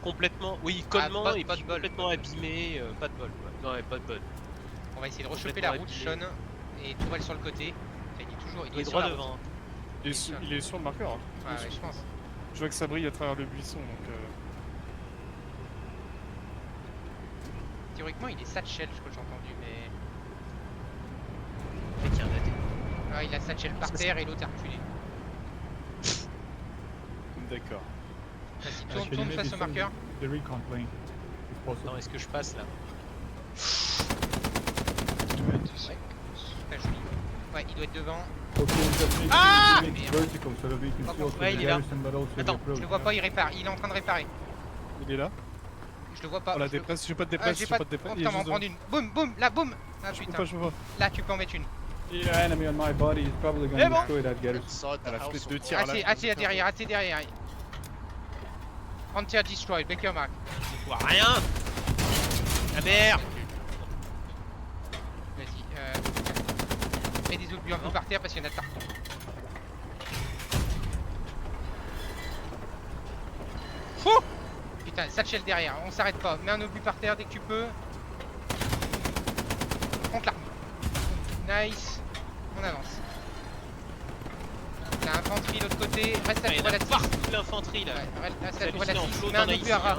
complètement, oui, connement pas- et pas puis de bol. complètement abîmé, pas de bol. Ouais. Non, ouais, pas de bol. On va essayer de rechoper la route, Complètement Sean. Et Tourelle sur le côté. Enfin, il est toujours. Il Il doit est être sur droit la devant. route. Il est sur le marqueur. Hein. Ouais, ouais, je pense. Je vois que ça brille à travers le buisson donc. Théoriquement, il est Satchel, je crois que j'ai entendu, mais. Mec, il y a un AD. Ah, il a Satchel par terre et l'autre a reculé. D'accord. Vas-y, Can tourne, you tourne maybe face au send marqueur. the recon plane, if possible. Attends, est-ce que je passe là? 26. Très joli. Ouais, il doit être devant. Okay, just make Ah! make it vertical so that we can Par see contre, also ouais, the il est là. garrison but also the Attends, approach. je le vois pas, il répare. Il est en train de réparer. Il est là. Je le vois pas. Oh la je le- dépresse, j'ai pas de Ah, dépresse, j'ai j'ai pas pas de dépresse. Oh putain, on va en prendre une. Boum, boum, là, boum. Ah Je peux putain. pas, je vois. Là, tu peux en mettre une. Yeah, enemy on my body is probably Eh gonna bon. destroy that garrison. Inside the Elle a house. fait or deux not. tirs. Tire, là, Assez derrière, assez derrière. Hunter destroyed, Baker Mark. Je vois rien! La merde! Vas-y, mets des obus un peu par terre parce qu'il y en a de partout. Fou! Putain, Satchel derrière, on s'arrête pas. Mets un obus par terre dès que tu peux. Contre l'arme. Nice. On avance. T'as infanterie de l'autre côté. Reste à Il y en tour à a la partout l'infanterie là. Ouais, reste à C'est tour à la hallucinant, 6. Claude, Mets un t'en as obus ici, à ras. hein.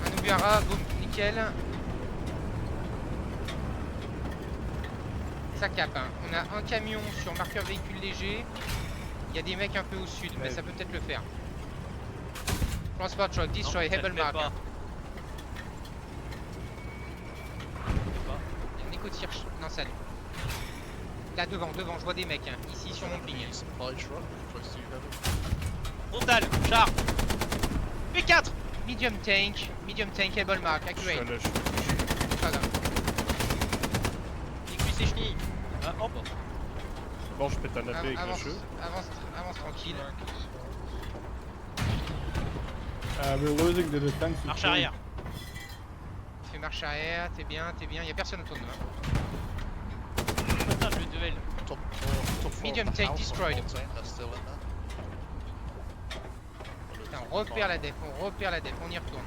Un obus à ras, boum, nickel. Ça cape, hein. On a un camion sur marqueur véhicule léger. Il y a des mecs un peu au sud, mais Ouais. ça peut peut-être le faire. Transport truck, destroy, Non, ça le Hebel fait mark. pas. Il y a un éco-tir. Non, ça. Là devant, je vois des mecs, hein. Ici sur mon ping. Supply truck close to you, Heather. Frontal, char! P4! Medium tank, Hebel mark, Je suis à accurate. l'âge. Pas grave. Aiguille ses chenilles! Ah, hop! Bon, je pète un AP avec le Avance, cheveu. avance tranquille. We're losing the defensive Marche point. arrière! Fais marche arrière, t'es bien. Y a personne autour de nous. Putain, le duel! Top floor Medium of the tank house on destroyed. 14, they're still in there. Putain, on repère la def, on y retourne.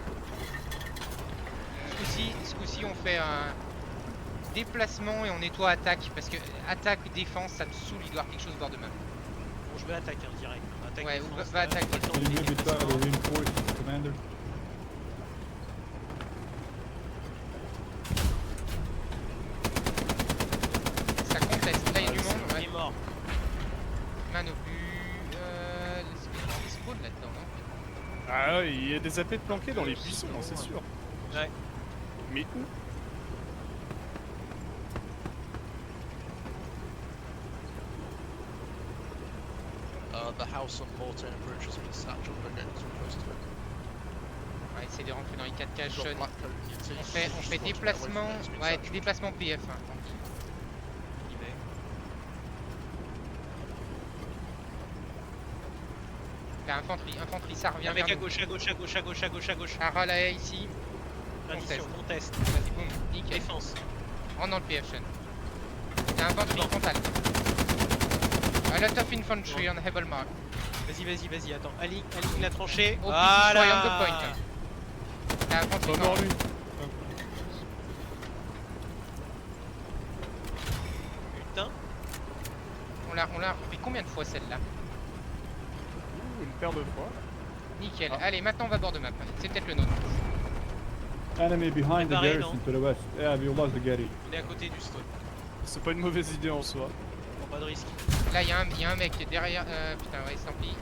Ce coup-ci, on fait un déplacement et on nettoie attaque parce que attaque ou défense, ça me saoule, il doit y avoir quelque chose bord de map. je vais attaquer hein, direct. Attaque Ouais, défense, va attaquer. pas le temps Can de you maybe try to déplacement. reinforce the commander? Ça conteste. Là, il y a du monde. Il Ouais. est mort. Man au but. Les spawns là-dedans, non? Ah ouais, il y a des AP planqués dans les buissons, c'est sûr. Ouais. Mais où? The house on Mortain Bridge has been snatched up and getting too close to it. On va essayer de rentrer dans les 4 caches. Got black coat in your teeth. On fait Just want to get away déplacement. from it, it's been Ouais, snatched. déplacement PF. Hein, tant pis. Il y va. Là, infanterie, ça revient Un mec vers à nous. gauche, à gauche, à gauche, à gauche, à gauche, à gauche. Un relais ici. Addition, conteste. Vas-y, boum, nickel. Défense. Rentre dans le PF, Sean. T'as infanterie frontale. A lot of infantry on Hebel Mark. Vas-y, attends. Aligne la tranchée. Au destroy on the Voilà. point. T'as infanterie Pas mort nord. lui. Putain. On l'a refait combien de fois celle-là? Ouh, une paire de fois. Nickel. Ah. Allez, maintenant on va bord de map. C'est peut-être le nôtre. Enemy behind the Préparé, garrison non? to the west. Yeah, we lost the Getty. On est à côté du spawn. C'est pas une mauvaise idée en soi. Bon, pas de risque. Là, il y a un mec derrière. Putain, ouais, tant pis.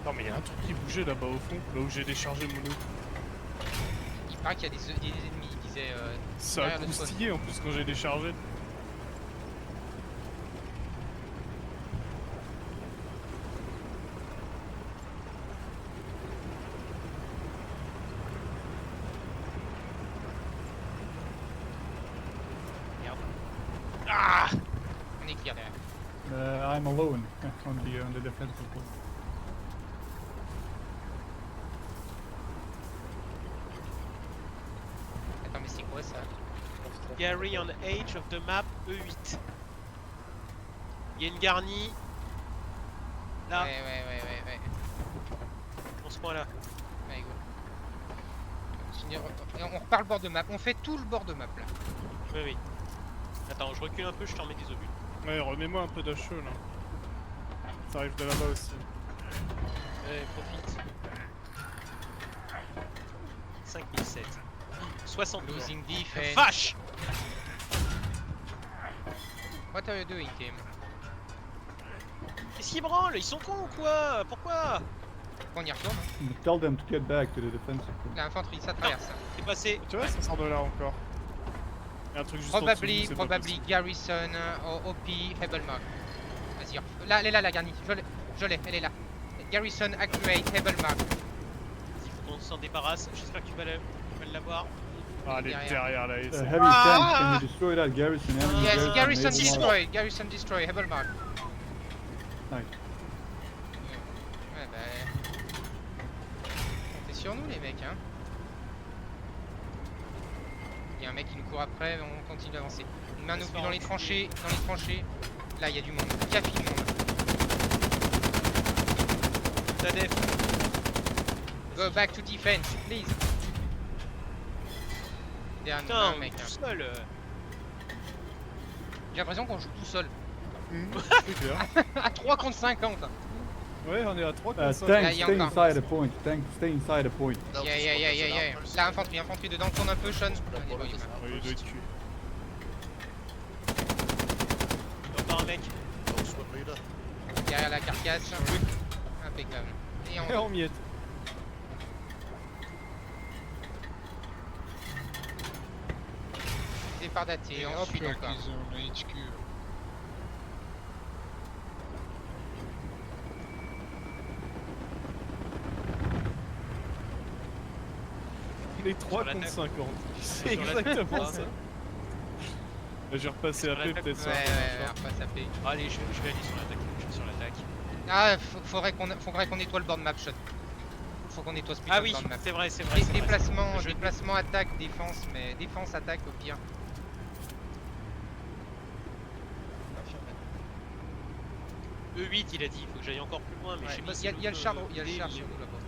Non mais il y a un truc qui bougeait là-bas au fond, là où j'ai déchargé mon eau. Il paraît qu'il y a des ennemis. Il disait. Ça a derrière le spawn. croustillé en plus quand j'ai déchargé. Ah. On est clear derrière. I'm alone on the defensive point. Attends, mais c'est quoi ça? Gary on edge of the map E8. Il y a une garnie. Là, Ouais. dans ce coin là. Allez, go. Continue, et on repart le bord de map. On fait tout le bord de map là. Oui. Attends, je recule un peu, je te remets des obus. Ouais, remets-moi un peu d'HE là. Ça arrive de là-bas aussi. Ouais, profite. 5007. 60 morts. Losing defense. Vache. What are you doing, team? Qu'est-ce qu'ils branlent? Ils sont cons ou quoi? Pourquoi? On y retourne. Hein. Tell them to get back to the defensive point. L'infanterie, ça traverse. C'est passé. Tu vois, ça sort de là encore. Il y a un truc juste en dessous, Probably, c'est pas probably possible. Garrison, OP, Hebelmark. Vas-y, là, elle est là la garnie. Je l'ai, elle est là. Garrison, accurate, Hebelmark. Il faut qu'on s'en débarrasse. J'espère que tu vas l'avoir. Ah, elle est derrière. derrière là. et c'est- Heavy tank, can you destroy that garrison? Enemy Yes, garrison Garrison made them destroy, Garrison destroy, Hebelmark. Nice. Ouais, bah. Comptez sur nous, les mecs, hein. Il y a un mec qui nous court après, on continue d'avancer. Une main au cul dans les tranchées, Là, il y a du monde. Café du monde. Ta def. Go back to defense, please. Derrière nous, Putain, un mec. tout Hein. seul. J'ai l'impression qu'on joue tout seul. C'est clair. À 3 contre 50. Ouais, on est à 3 contre Tank, 5. Là, il y a stay encore. inside the point. Tank, stay inside the point. Delta Yeah. squad is an outpost. Là, infanterie dedans, tourne un peu, Sean. Red Allez, Bull bon, il is va. an Ouais, il doit outpost. être cuit. Encore un mec. No squad leader. Derrière la carcasse. Impeccable. Et Et en en miettes. départ daté. The Ensuite uptrack encore. is on HQ. On est 3 Sur contre l'attaque. 50. C'est Sur l'attaque. exactement ça. Là, j'ai repassé Sur AP l'attaque. peut-être ça. Ouais, repasse à paix. Allez, je vais aller sur l'attaque. Je vais sur l'attaque. Ah, faudrait qu'on nettoie le bord de map, Shot. Faut qu'on nettoie ce putain Ah de oui, bord de map. c'est vrai. Déplacement, Je- déplacement, attaque, défense, mais défense, attaque au pire. E8, il a dit. Il faut que j'aille encore plus loin, mais je sais Ouais, pas si il y a le char, il y a le l'autre, char il est sur nous là-bas. Ouais,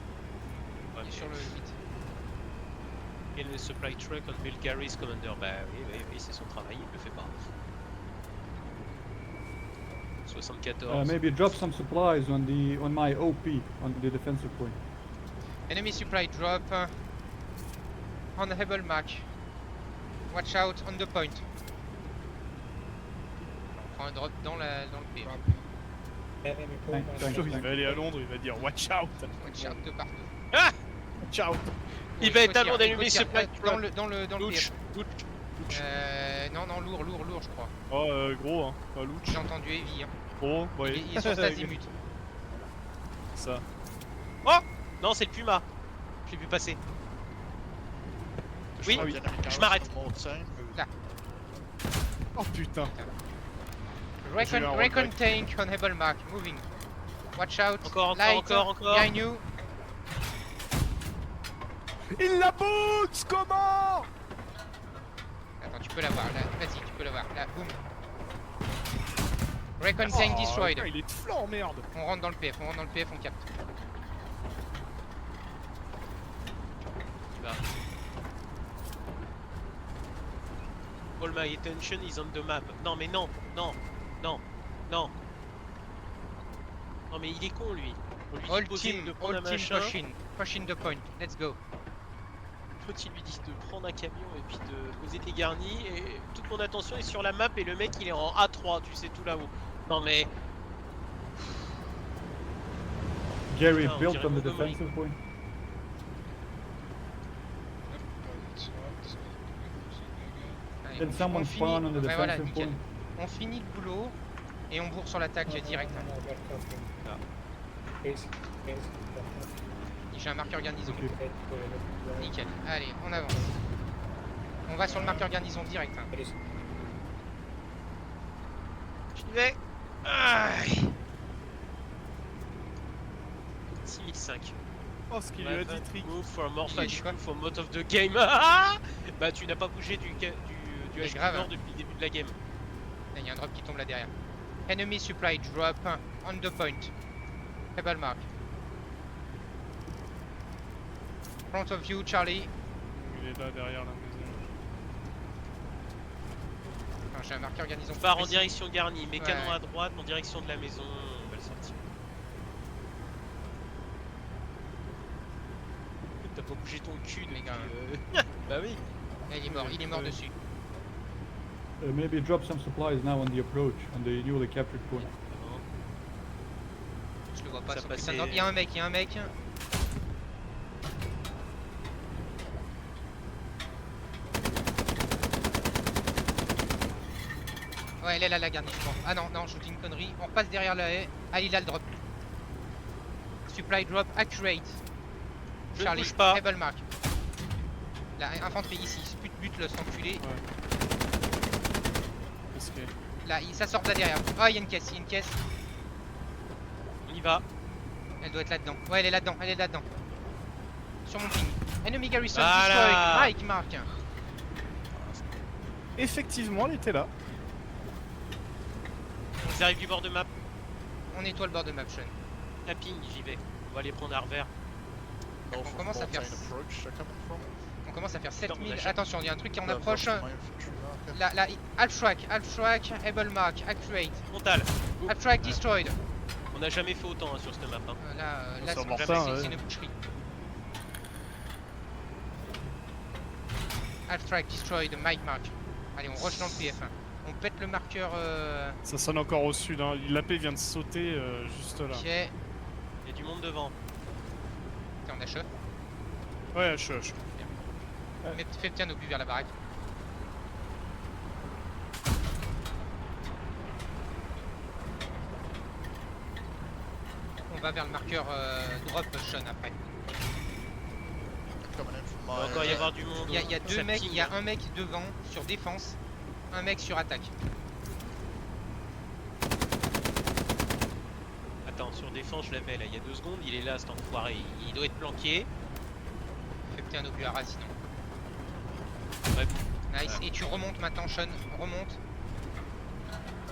Il est mais- sur le 8. Quel est le supply truck on Bill Gary's commander? Bah oui, c'est son travail, il le fait pas. 74. Maybe drop some supplies on my OP on the defensive point. Enemy supply drop on Able Mark. Watch out on the point. On prend un drop dans le P. Thanks, Il va aller à Londres, il va dire watch out. Watch out de partout. Ah, Watch out. il va être à l'heure d'allumer supply dans drop. le Louch, P. louch. Non, lourd, je crois. Oh, gros, hein. Pas louch. J'ai entendu heavy. Hein. Gros, ouais. Il est sur cet azimut. Ça. Oh non, c'est le Puma. J'ai pu passer. Oui, Ah oui. je m'arrête. Oh putain. Recon tank on Able Mark. Moving. Watch out. Encore. Light behind you. Il la boots. Comment? Attends, tu peux l'avoir là. Vas-y, tu peux l'avoir là. Boum. Recon tank destroyed. Il est de flanc, merde. On rentre dans le PF, on capte. All my attention is on the map. Non mais non. Non mais il est con lui. On lui dit All de poser, team de prendre un machin. pushing the point. Let's go. L'autre il lui dit de prendre un camion et puis de poser des garnis et toute mon attention est sur la map et le mec il est en A3, tu sais, tout là-haut. Non mais Gary Putain, on built dirait on the Montgomery. defensive point. Allez, Can someone on finit- spawn on the ouais, voilà, defensive nickel. point? On finit le boulot et on bourre sur l'attaque direct. J'ai un marqueur garnison. Ok. Nickel. Allez, on avance. On va sur le marqueur garnison direct. j'y vais. Aïe. 6005. Oh, ce qu'il lui a dit, Trick. Move for more Il a dit quoi fatigue for most of the game. Ah, bah tu n'as pas bougé du C'est HQ grave. Nord depuis le début de la game. Là, il y a un drop qui tombe là derrière. Enemy supply drop on the point. Able Mark. Front of you, Charlie. Il est là derrière la maison. Enfin, j'ai un marqueur garnison. Part en précis. direction garnie, mes Ouais. canons à droite en direction de la maison. On va le sortir. T'as pas bougé ton cul Les depuis, gars. Bah oui. Ah, il est mort dessus. Maybe drop some supplies now on the approach, on the newly captured point. Je le vois pas. Ça son passait- putain de drop. Il y a un mec. Ouais, elle est là la garnition. Ah non, je vous dis une connerie. On repasse derrière la haie. Ah, il a le drop. Supply drop accurate. Je ne Charlie, bouge pas. Able Mark. La infanterie ici. Bute-le, cet enculé. Qu'est-ce qu'il y a? Là, ça sort de là derrière. Ah, il y a une caisse. On y va. Elle doit être là-dedans. Ouais, elle est là-dedans. Sur mon ping. Enemy garrison Voilà. destroyed. Mark. Effectivement, elle était là. Ils arrivent du bord de map. On nettoie le bord de map, Sean. Tapping, j'y vais. On va les prendre à revers. On commence à faire 7000. on achète. Attention, il y a un truc qui en approche. Là, half track, able mark, accurate. Frontal. Half track destroyed. On n'a jamais fait autant hein, sur cette map. Hein. Là, Sur c'est Mortain, ouais. c'est une boucherie. Half track destroyed, Mike mark. Allez, on rush dans le PF1. On pète le marqueur. Ça sonne encore au sud, hein. L'AP vient de sauter juste là. Ok. Il y a du monde devant. Tiens, on a chaud. Ouais, je. Fais le tien au but vers la baraque. On va vers le marqueur drop Sean après. Il va encore y avoir du monde. Il y a deux Ça mecs, ping. il y a un mec devant sur défense, un mec sur attaque. Attends, sur défense, je l'avais là. Il y a 2 secondes. Il est là, cet enfoiré. Il doit être planqué. Fais péter un obus à ras sinon. Ouais. Nice. Voilà. Et tu remontes maintenant, Sean.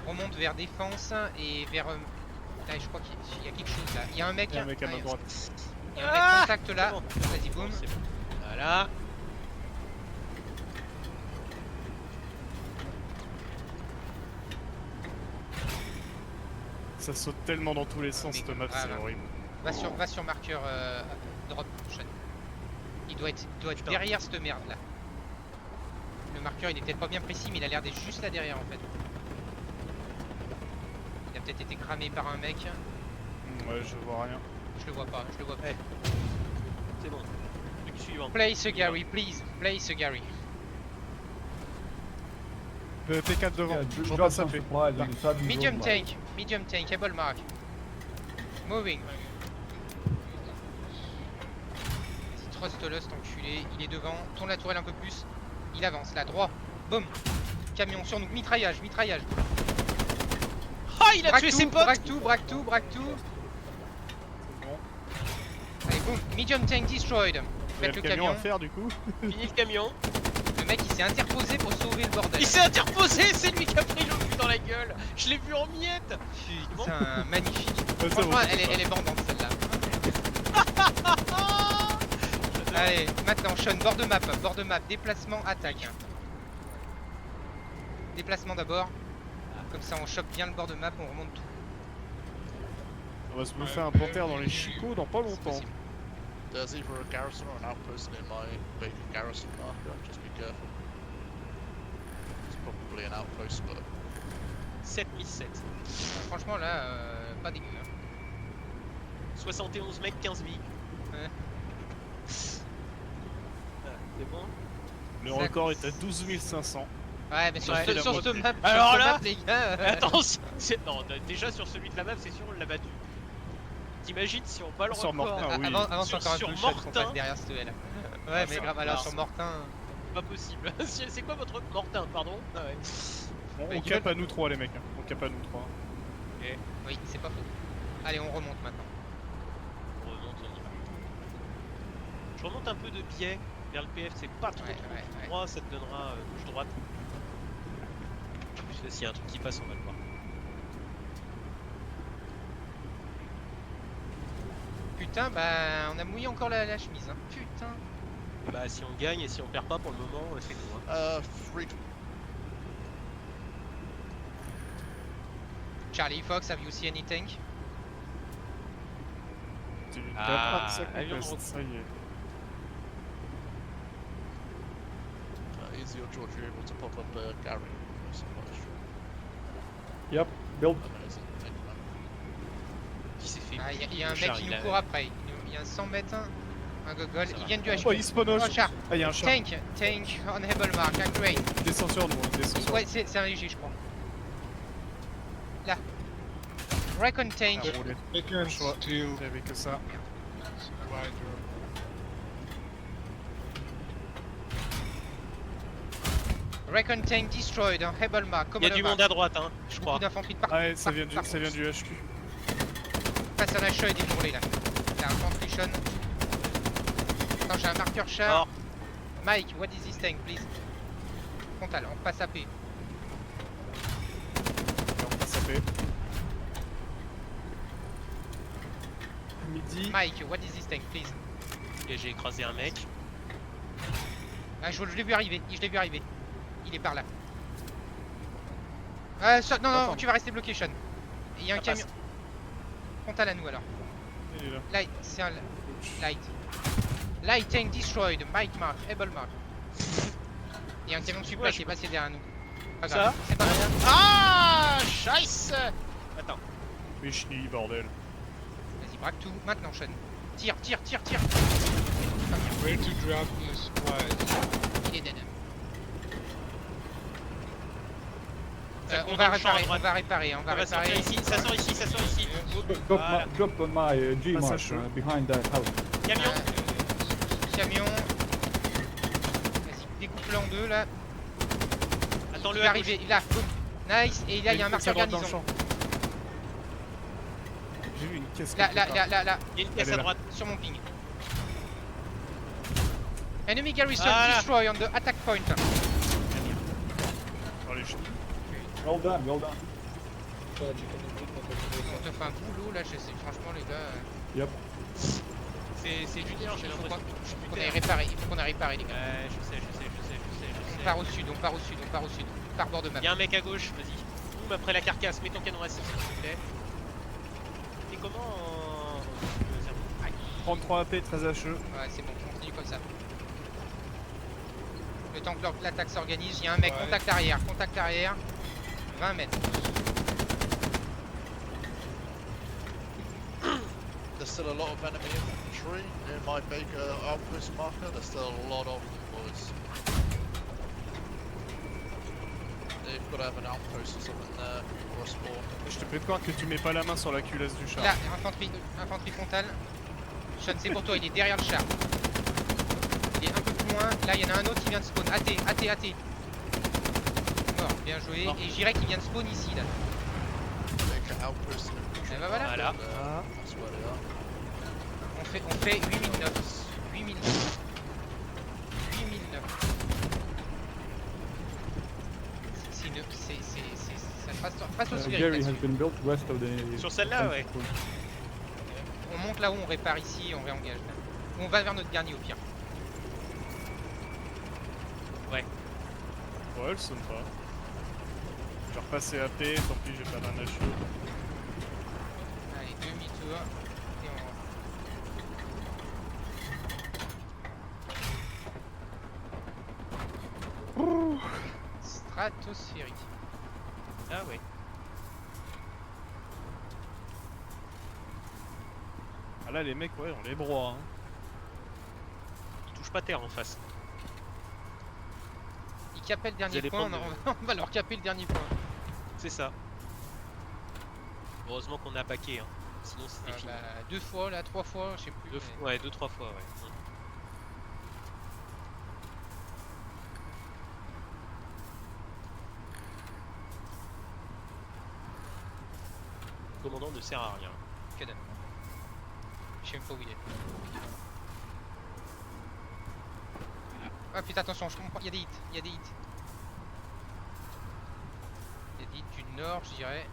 Remonte vers défense et vers. Là, je crois qu'il y a quelque chose là. Il y a un mec. Il y a un mec à ma droite. Il y a un mec contact là. c'est bon. Vas-y, boum. C'est bon. Voilà. Ça saute tellement dans tous les sens, cette map, c'est Voilà. horrible. Va sur marqueur drop, Sean. Il doit être Putain. derrière cette merde là. Le marqueur il est peut-être pas bien précis, mais il a l'air d'être juste là derrière en fait. Il a peut-être été cramé par un mec. Ouais, je vois rien. Je le vois pas, je le vois pas. Ouais. C'est bon. Truc suivant. Place Gary, please. Place Gary. Le T4 devant, Yeah, j'en drop passe some AP. supplies Là. in the southern Medium zone, like. tank, medium tank, able mark. Moving. Vas-y, trust Lust, enculé. Il est devant. Tourne la tourelle un peu plus. Il avance, là, droit. Boum. Camion sur nous. Mitraillage, mitraillage. Ah, il a Braque tué tout, ses potes. braque tout, braque tout, braque tout. Allez, boum. Medium tank destroyed. Il y a Faites le le camion à camion. faire du coup. Fini le camion. Le mec, il s'est interposé pour sauver le bordel. Il s'est interposé, c'est lui qui a pris l'obus dans la gueule. Je l'ai vu en miettes. Putain, magnifique. Ouais, c'est Franchement, bon, elle est bandante celle-là. Allez, maintenant, Sean, bord de map, déplacement, attaque. Déplacement d'abord. Comme ça, on chope bien le bord de map, on remonte tout. On va se bouffer un panthère dans les chicots dans pas C'est longtemps. possible. There's either a garrison or an outpost in my big garrison marker. Just be careful. It's probably an outpost, but 7007. Franchement, là, pas dégueu. Hein. 71 mecs, 15 vies. Ouais. C'est bon. Le Ça- record est à 12 500. Ouais, mais sur, Ouais, ce, sur cette map, Alors sur cette là- map, les gars. Attention, non, déjà sur celui de la map, c'est sûr, on l'a battu. T'imagines si on bat le Sur record Mortin, oui. Avance Sur- encore un sur peu, Sean, qu'on Mortin. passe derrière cette duel. Ouais, Ah, mais sur- grave, alors ah, sur Mortin. Pas possible. C'est quoi votre Mortin, pardon? Ah ouais. Bon, Ouais, on ils cap veulent- à nous 3 les mecs. Hein. On cap à nous 3. Oui, c'est pas faux. Allez, on remonte maintenant. On remonte, on y va. Je remonte un peu de biais vers le PF, c'est pas trop Ouais, trop ouais, tout ouais. droit, ça te donnera gauche-droite. En plus, là, s'il y a un truc qui passe, on va le voir. Putain, bah, on a mouillé encore la chemise. Hein. Putain. Bah, si on gagne et si on perd pas pour le moment, c'est nous. Hein. three. Charlie Fox, have you seen any tank? Ah, ça avion de conteste, ça y est. Easy or George, you're able to pop up Gary. Yep, built. Amazing. Thank you, man. Qui s'est fait Ah, il bouiller y a un le mec char, qui il nous a- court après. Il y a un 100 mètres, un gogol. Ça Ils va. viennent du HP. Oh, il spawn au Oh, char. Ah, il y a un char. Tank, on able mark, accurate. Il descend sur nous, il descend sur nous. Ouais, c'est un léger, je crois. Là. Recon tank. Ah, roulé. Seconds Choix. to Il y avait que ça. wider. Recon tank destroyed, able mark, Il y a command du monde mark. à droite, hein, je Beaucoup crois. d'infanterie de partout. Ah ouais, ça vient du HQ. Passe un achat et débourré là. Là, infantry Sean. Attends, j'ai un marqueur char. Or, Mike, what is this tank, please? Frontal, on passe AP. On passe AP. Midi. Mike, what is this tank, please? et j'ai écrasé un mec. Ah, je l'ai vu arriver, Il est par là. Non, non, Attends. tu vas rester bloqué, Sean. Il y a un Ça camion. passe. Frontal à nous alors. Il est là. Light, c'est un light. Light tank destroyed, Mike mark, able mark. Il y a un camion de supply qui est passé derrière nous. Pas Ça grave, c'est pas grave. Ah, scheisse. Attends. Michni, bordel. Vas-y, braque tout. Maintenant, Sean. Tire. Where to drop the supplies? Il est dead. Ça On compte va dans le champ à réparer, droite. on Ça va va sortir réparer. ici, ça sort ici, ça sort ici. Ah, Drop on my G mark Passage. behind that house. Camion. Camion. Vas-y, découpe-le en deux là. Il Attends-le va à arriver, là, boum. Nice, et là il y a un marqueur dans le garnison. champ. J'ai vu une caisse. Là, quelque part. là, Il y a une pièce Elle est à là. droite. sur mon ping. Enemy garrison Voilà. destroy on the attack point. Dans les chenilles. Well done. On te fait un boulot là, je sais, franchement les gars. Yep. C'est junior, j'ai l'impression. Il faut qu'on aille réparer les gars. Ouais, je sais. On part au sud. Par bord de map. Il y a un mec à gauche, vas-y. Boum, après la carcasse, mets ton canon à 6 s'il te plaît. comment en... 33 AP, 13 HE. Ouais, c'est bon, continue comme ça. Le temps que l'attaque s'organise, il y a un mec, Ouais. contact arrière, 20 mètres. There's still a lot of enemy infantry in my Baker outpost marker. There's still a lot of them, boys. They've got to have an outpost or something there or a spawn. Je te prépare que tu mets pas la main sur la culasse du char. Là, infanterie frontale. Sean, c'est pour toi, il est derrière le char. Il est un peu plus loin. Là, il y en a un autre qui vient de spawn. AT. Mort, bien joué. Mort. Et je dirais qu'il vient de spawn ici, là. Baker outpost in infantry. Et bah voilà. Voilà. That's where they are. On fait 8009. 8009. 8009. Ça passe au Gary has Spirit. been built west of the... Sur celle-là, ouais. On monte là où on répare ici et on réengage là. On va vers notre dernier au pire. Ouais, elle sonne pas. Je vais repasser AP, tant pis, j'ai pas d'un HE. Allez, demi-tour. Et on rentre. Stratosphérique. Ah ouais. Ah là, les mecs, ouais, on les broie. Hein. Ils touchent pas terre en face. Ils capaient le dernier allez point, prendre on va leur caper le dernier point. C'est ça. Heureusement qu'on a baqué, hein. Sinon c'était fini. 2 fois là, 3 fois, je sais plus. Deux mais- fois, ouais, 2-3 fois, ouais. Le commandant ne sert à rien. Que dalle. Je sais même pas où il est. Ah putain, attention, je comprends, il y a des hits, il y a des hits. Il y a des hits du nord, je dirais.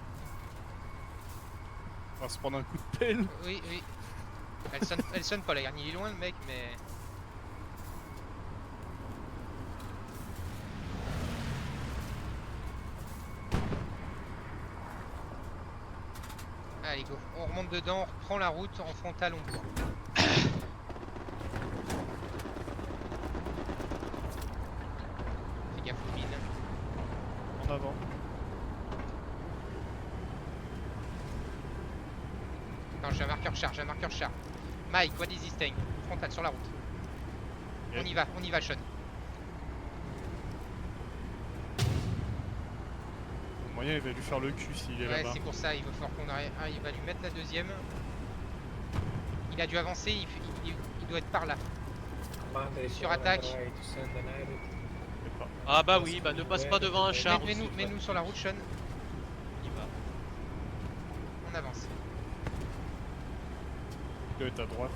On va se prendre un coup de pelle. Oui. Elle sonne pas la garnie, il est loin le mec, mais... Allez go, on remonte dedans, on reprend la route, en frontal on voit. Fais gaffe aux mines. En avant. Non, j'ai un marqueur char, Mike, what is this thing? Frontal sur la route. Yep. On y va Sean. Le moyen, il va lui faire le cul s'il est Ouais, là-bas. c'est pour ça, il va falloir qu'on arrive. Ah, il va lui mettre la deuxième. Il a dû avancer, il doit être par là. Sur attaque. Je sais pas. Ah bah oui, bah ne passe pas devant un char. Mets-nous sur la route, Sean. Il y va. On avance. Il doit être à droite.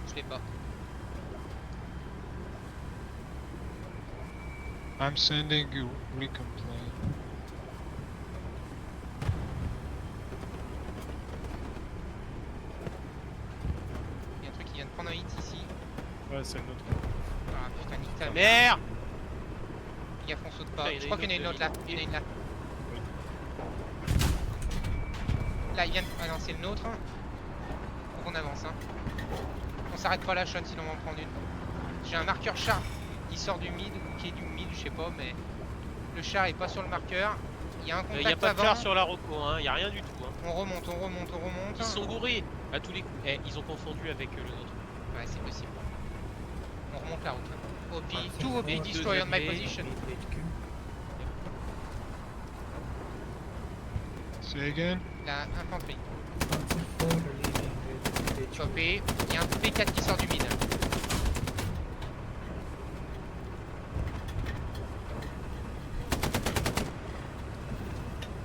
Je l'ai pas. I'm sending you recon plane. Il y a un truc qui vient de prendre un hit ici. Ouais, c'est le nôtre. Ah putain, nique ta mère. Merde. Fais gaffe, on saute pas. Putain, il y en a Je crois une qu'il y en a une autre autre là. de Il y en a une là. Là, il vient de... Ah non, c'est le nôtre. Faut qu'on avance, hein. On s'arrête pas là, Sean, sinon on va en prendre une. J'ai un marqueur char qui sort du mid, ou qui est du mid, je sais pas, mais... Le char est pas sur le marqueur. Il y a un Il y a contact pas de avant. char sur la roco, hein. Y a rien du tout, hein. On remonte. Ils sont gourés à tous les coups. Eh, ils ont confondu avec le nôtre. Ouais, c'est possible. On remonte la route. OB, 2 OB, destroy on my position. Say again? La infanterie. Chopé. Il y a un P4 qui sort du mid.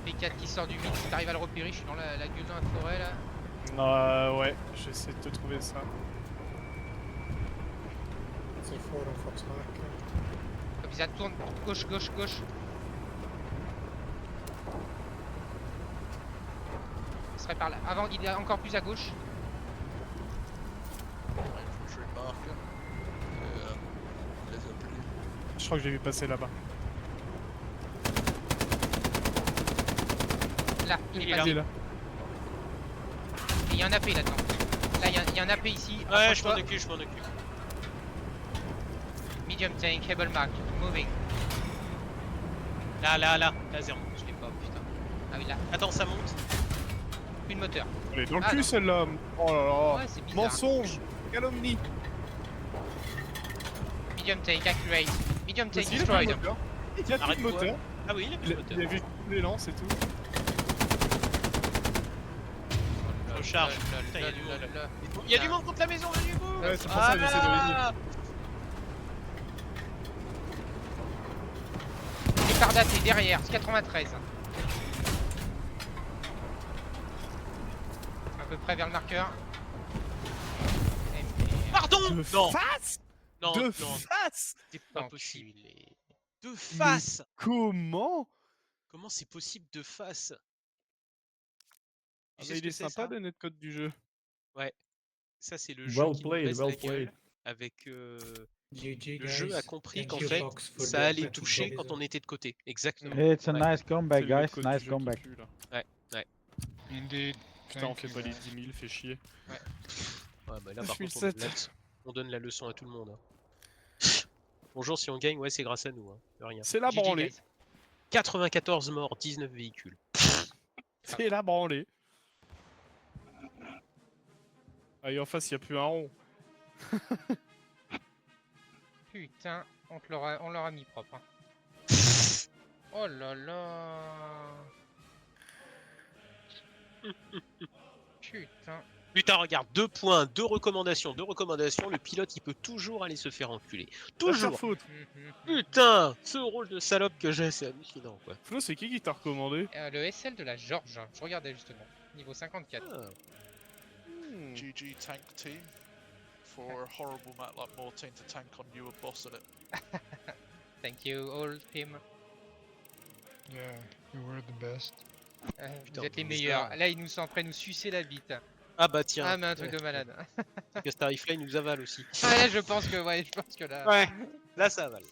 P4 qui sort du mid. Si t'arrives à le repérer, je suis dans la gueule dans la forêt là. Ouais, j'essaie de te trouver ça. Comme ça tourne gauche. Il serait par là. Avant, il est encore plus à gauche. Infantry marker. Les a plus. Je crois que j'ai vu passer là-bas. Là, il Il est est passé. là. Et il y a un AP là-dedans. Là, il y a un AP ici. Ouais, je m'en Approche-toi. occupe, je m'en occupe. Medium tank, able mark, moving. Là, zéro. Je l'ai pas, putain. Ah oui, là, Attends, ça monte. plus de moteur. Elle est dans le Ah, cul non. celle-là. Oh là là. Ouais, c'est bizarre. Mensonge. Calomnie. Medium tank, accurate. Medium tank, Vas-y, il a plus de destroyed. moteur. Il y a plus de Arrête-toi. moteur. Ah oui, il a plus de moteur. Il a vu les lances et tout. Recharge. Putain, il y a du monde. Il y a du monde contre la maison, il y a du monde. Ouais, c'est pour ça que j'essaie de Ah, Départ daté, derrière, 93. À peu près vers le marqueur. Et merde. Pardon. De Non, face. non, De non, face. c'est pas Enculé. possible. De face. Comment? Comment c'est possible de face? Ah, Tu sais mais ce il que est c'est, sympa ça? le netcode du jeu. Ça, c'est le jeu Well qui nous played, baise well la gueule played. avec GG, le jeu a compris qu'en Thank you, fait Fox, for ça the allait fatigue toucher quand episode. on était de côté. Exactement. It's a Ouais. nice comeback, C'est le guys. netcode du Nice jeu qui comeback. pue, là. Indeed. Putain, on Thank fait you, pas les guys. 10 000, fait chier. Ouais, bah là par contre 2007. on donne la leçon à tout le monde. Hein. Bonjour, si on gagne, ouais, c'est grâce à nous. Hein. De rien. C'est la GG, branlée. guys. 94 morts, 19 véhicules. C'est la branlée. Ah, et en face, il n'y a plus un rond. Putain, on leur a mis propre. Hein. Oh là là. Putain. Putain, regarde, 2 points, 2 recommandations, 2 recommandations. Le pilote, il peut toujours aller se faire enculer. Toujours. faute. Putain, ce rôle de salope que j'ai, c'est hallucinant, quoi. Flo, c'est qui t'a recommandé? Le SL de la George, je regardais justement. Niveau 54. Ah. GG tank team for a horrible map like Mortain to tank on you were boss at it. Thank you all team. Yeah, you were the best. Vous êtes les vous meilleurs. ça. Là, ils nous sont prêts à nous sucer la bite. Ah bah tiens. Ah, mais un truc de malade. Que Starifly nous avale aussi. Ah, là, je pense que là. Ouais, là ça avale.